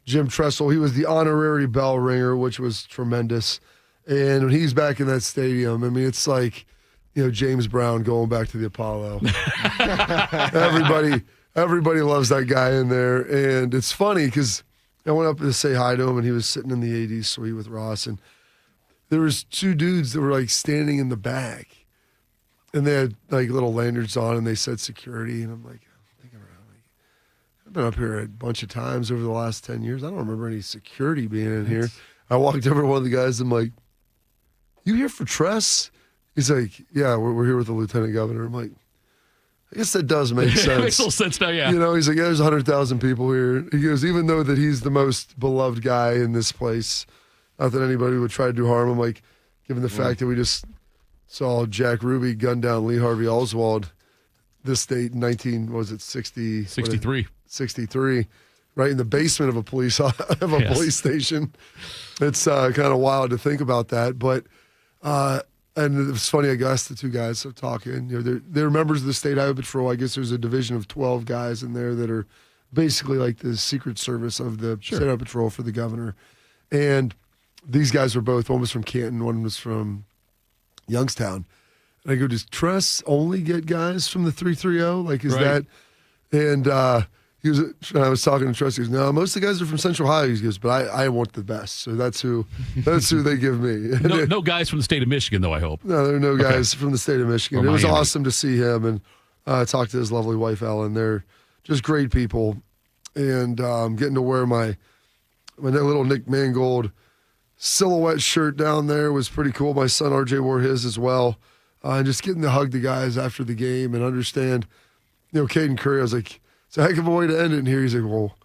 Jim Tressel. He was the honorary bell ringer, which was tremendous. And when he's back in that stadium, I mean, it's like, you know, James Brown going back to the Apollo. Everybody loves that guy in there. And it's funny because I went up to say hi to him, and he was sitting in the AD suite with Ross. And there was 2 dudes that were, like, standing in the back. And they had, like, little lanyards on, and they said security. And I'm like, I've been up here a bunch of times over the last 10 years. I don't remember any security being in here. I walked over to one of the guys, and I'm like, you here for Tress? He's like, yeah, we're here with the lieutenant governor. I'm like, I guess that does make sense. It makes a little sense now, yeah. You know, he's like, yeah, there's 100,000 people here. He goes, even though that he's the most beloved guy in this place, not that anybody would try to do harm. I'm like, given the fact that we just saw Jack Ruby gun down Lee Harvey Oswald, this date, 63, right in the basement of a police police station. It's kind of wild to think about that, but and it was funny. I guess the 2 guys are talking. You know, they're members of the State Highway Patrol. I guess there's a division of 12 guys in there that are basically like the Secret Service of the State Highway Patrol for the governor. And these guys were both. One was from Canton, one was from Youngstown. And I go, does Tress only get guys from the 330? Like, is Right. that? And I was talking to Tress. He goes, no, most of the guys are from Central Ohio. He goes, but I want the best. So that's who they give me. No guys from the state of Michigan, though, I hope. No, there are no guys from the state of Michigan. Or It was Miami. awesome to see him and talk to his lovely wife, Ellen. They're just great people. And getting to wear my little Nick Mangold silhouette shirt down there was pretty cool. My son RJ wore his as well. And just getting to hug the guys after the game and understand, Caden Curry, I was like, it's a heck of a way to end it in here. He's like, well,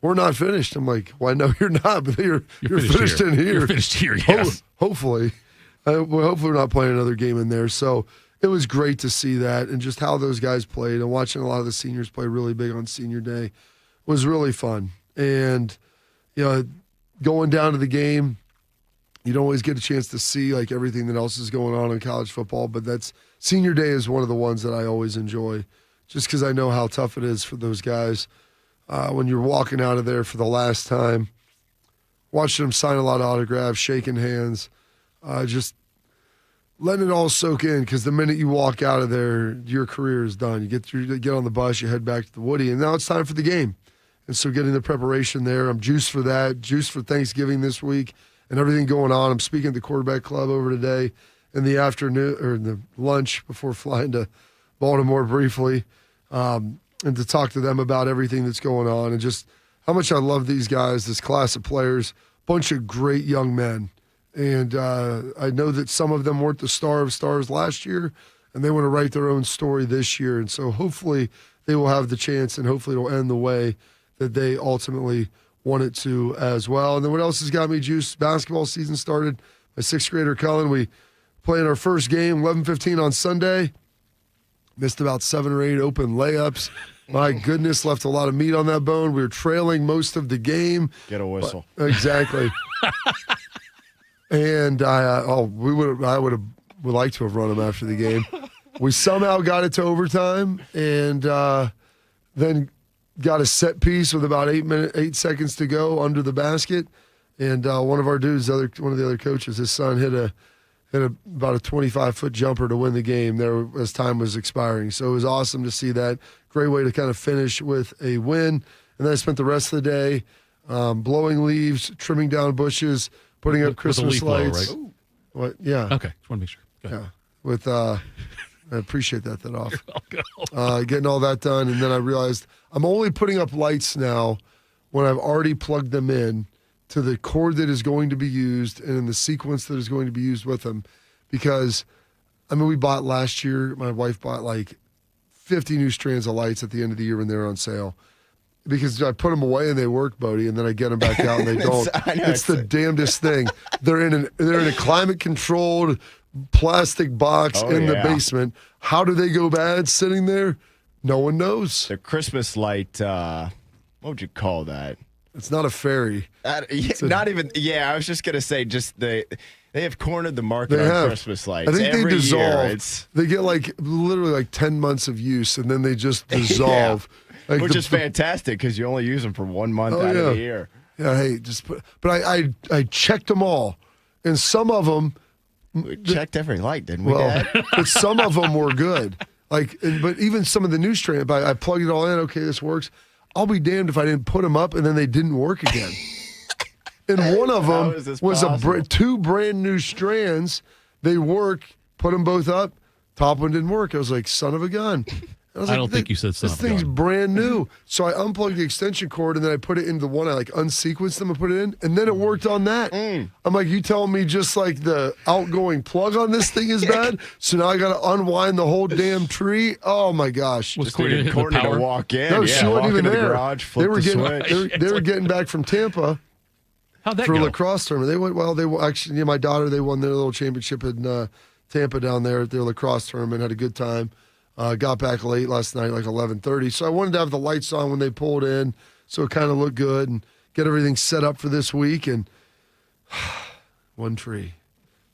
we're not finished. I'm like, well, no, you're not, but you're finished in here. You're finished here, yes. Hopefully. Hopefully we're not playing another game in there. So it was great to see that and just how those guys played, and watching a lot of the seniors play really big on senior day was really fun. And, going down to the game, you don't always get a chance to see like everything that else is going on in college football, but senior day is one of the ones that I always enjoy, just because I know how tough it is for those guys when you're walking out of there for the last time, watching them sign a lot of autographs, shaking hands, just letting it all soak in, because the minute you walk out of there, your career is done. You get on the bus, you head back to the Woody, and now it's time for the game. And so getting the preparation there, I'm juiced for that, juiced for Thanksgiving this week, and everything going on. I'm speaking at the quarterback club over today in the afternoon, or in the lunch before flying to Baltimore briefly, and to talk to them about everything that's going on and just how much I love these guys, this class of players, bunch of great young men. And I know that some of them weren't the star of stars last year, and they want to write their own story this year. And so hopefully they will have the chance, and hopefully it'll end the way that they ultimately want it to as well. And then what else has got me juiced? Basketball season started. My sixth grader, Cullen, we played our first game, 11:15 on Sunday. Missed about 7 or 8 open layups. My goodness, left a lot of meat on that bone. We were trailing most of the game. Get a whistle. Exactly. And I would like to have run him after the game. We somehow got it to overtime, and then got a set piece with about 8 seconds to go under the basket. And one of our dudes, one of the other coaches, his son hit about a 25-foot jumper to win the game there as time was expiring. So it was awesome to see that. Great way to kind of finish with a win. And then I spent the rest of the day blowing leaves, trimming down bushes, putting up Christmas lights. Blower, right? What? Yeah. Okay, just want to make sure. Go ahead. Yeah. With I appreciate that off. Getting all that done, and then I realized I'm only putting up lights now when I've already plugged them in to the cord that is going to be used and in the sequence that is going to be used with them. Because, we bought last year, my wife bought like 50 new strands of lights at the end of the year when they were on sale. Because I put them away and they work, Bodie, and then I get them back out and they don't. It's the damnedest thing. They're in a climate-controlled plastic box in the basement. How do they go bad sitting there? No one knows. The Christmas light, what would you call that? It's not a fairy. I was just going to say, they have cornered the market on Christmas lights. I think every they dissolve. Year. They get literally 10 months of use, and then they just dissolve. Which is fantastic because you only use them for 1 month out of the year. Yeah, hey, but I checked them all, and some of them. We checked every light, didn't we, Well, Dad? but some of them were good. But even some of the new strand, I plugged it all in. Okay, this works. I'll be damned if I didn't put them up and then they didn't work again. And one of them was two brand new strands. They work. Put them both up. Top one didn't work. I was like, son of a gun. I don't think you said son of a gun. This thing's brand new. So I unplugged the extension cord and then I put it into the one. I unsequenced them and put it in. And then it worked on that. I'm like, you telling me just the outgoing plug on this thing is bad? So now I got to unwind the whole damn tree? Oh, my gosh. Just needed Courtney to walk in. No, she wasn't even there. Garage, they were getting back from Tampa. How'd that for go? a lacrosse tournament. They went well. They actually, my daughter, they won their little championship in Tampa down there at their lacrosse tournament. Had a good time. Got back late last night, 11:30. So I wanted to have the lights on when they pulled in, so it kind of looked good and get everything set up for this week. And one tree,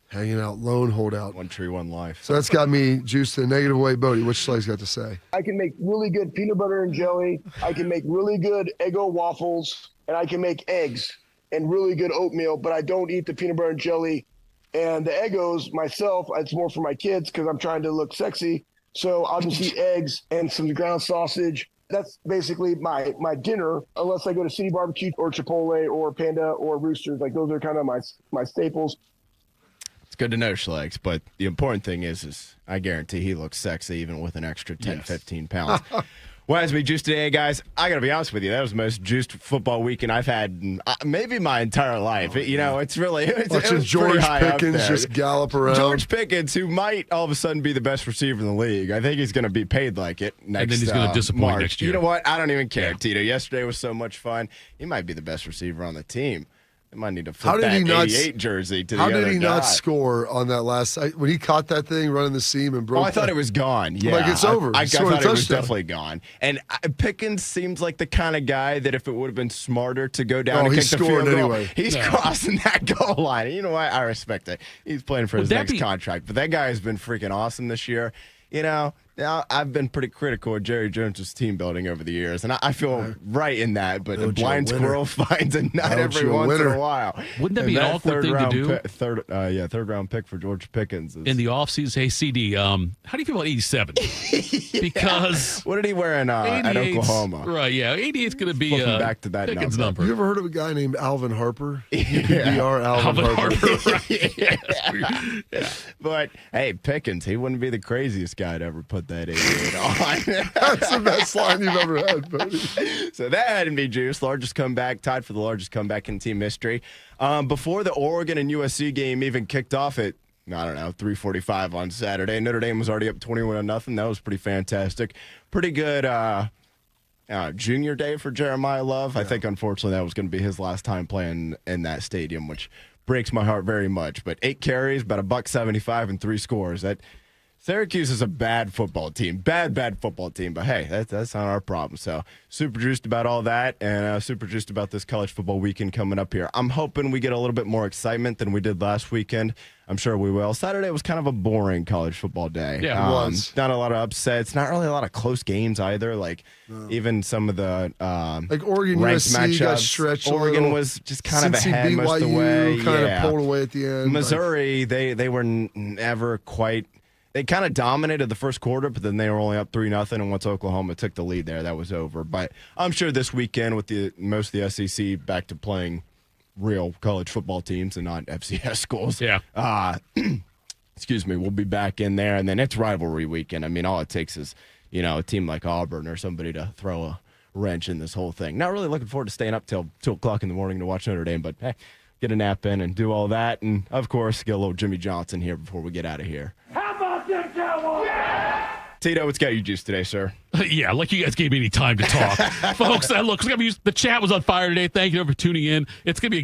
hanging out, lone holdout. One tree, one life. So that's got me juiced in a negative way. Bodie, what Schleich got to say? I can make really good peanut butter and jelly. I can make really good Eggo waffles, and I can make eggs and really good oatmeal. But I don't eat the peanut butter and jelly And the Eggos, myself, it's more for my kids because I'm trying to look sexy. So I'll just eat eggs and some ground sausage. That's basically my dinner, unless I go to City Barbecue or Chipotle or Panda or Roosters. Like, those are kind of my staples. It's good to know, Schlegs, but the important thing is I guarantee he looks sexy even with an extra 10, 15 pounds. Well, as we juiced today, guys, I got to be honest with you. That was the most juiced football weekend I've had in maybe my entire life. It's really it was George high up Pickens there. just gallop around. George Pickens, who might all of a sudden be the best receiver in the league. I think he's going to be paid like it next And then he's going to disappoint March. next year. You know what? I don't even care, Tito. Yesterday was so much fun. He might be the best receiver on the team. They might need to flip that 88 jersey to the other guy. How did he not score on that last – when he caught that thing running the seam and broke I thought it was gone. Yeah. Like, it's over. I thought it was definitely gone. And Pickens seems like the kind of guy that if it would have been smarter to go down and kick the field goal, he's crossing that goal line. And you know what? I respect it. He's playing for his next contract. But that guy has been freaking awesome this year. You know, now I've been pretty critical of Jerry Jones' team building over the years, and I feel right in that. But a blind squirrel finds a nut every once in a while. Wouldn't that be an awkward thing to do? Third round pick for George Pickens in the offseason. Hey, CD, how do you feel about 87? Because what did he wear at Oklahoma? Right, yeah, 88's going to be back to that Pickens number. You ever heard of a guy named Alvin Harper? UPBR Alvin Harper. Right. But hey, Pickens, he wouldn't be the craziest guy to ever put that 88 on. That's the best line you've ever had, buddy. So that had to be juice. Largest comeback, tied for the largest comeback in team history. Before the Oregon and USC game even kicked off at, 3:45 on Saturday, Notre Dame was already up 21-0. That was pretty fantastic. Pretty good junior day for Jeremiah Love. Yeah. I think, unfortunately, that was going to be his last time playing in that stadium, which breaks my heart very much. But 8 carries, about $175 and 3 scores. Syracuse is a bad football team. Bad football team. But, hey, that's not our problem. So, super juiced about all that and super juiced about this college football weekend coming up here. I'm hoping we get a little bit more excitement than we did last weekend. I'm sure we will. Saturday was kind of a boring college football day. Yeah, it was. Not a lot of upsets. Not really a lot of close games either. Even some of the Oregon ranked USC matchups. got stretched Oregon was just kind of ahead BYU most of the way. Kind of pulled away at the end. Missouri, they were never quite. They kind of dominated the first quarter, but then they were only up 3-0. And once Oklahoma took the lead there, that was over. But I'm sure this weekend, with most of the SEC back to playing real college football teams and not FCS schools. Yeah. Excuse me. We'll be back in there, and then it's rivalry weekend. I mean, all it takes is a team like Auburn or somebody to throw a wrench in this whole thing. Not really looking forward to staying up till 2 o'clock in the morning to watch Notre Dame, but hey, get a nap in and do all that, and of course get a little Jimmy Johnson here before we get out of here. How about them Cowboys? Yeah! Tito, what's got you juiced today, sir? Yeah, like you guys gave me any time to talk. Folks, look, the chat was on fire today. Thank you for tuning in. It's going to be a great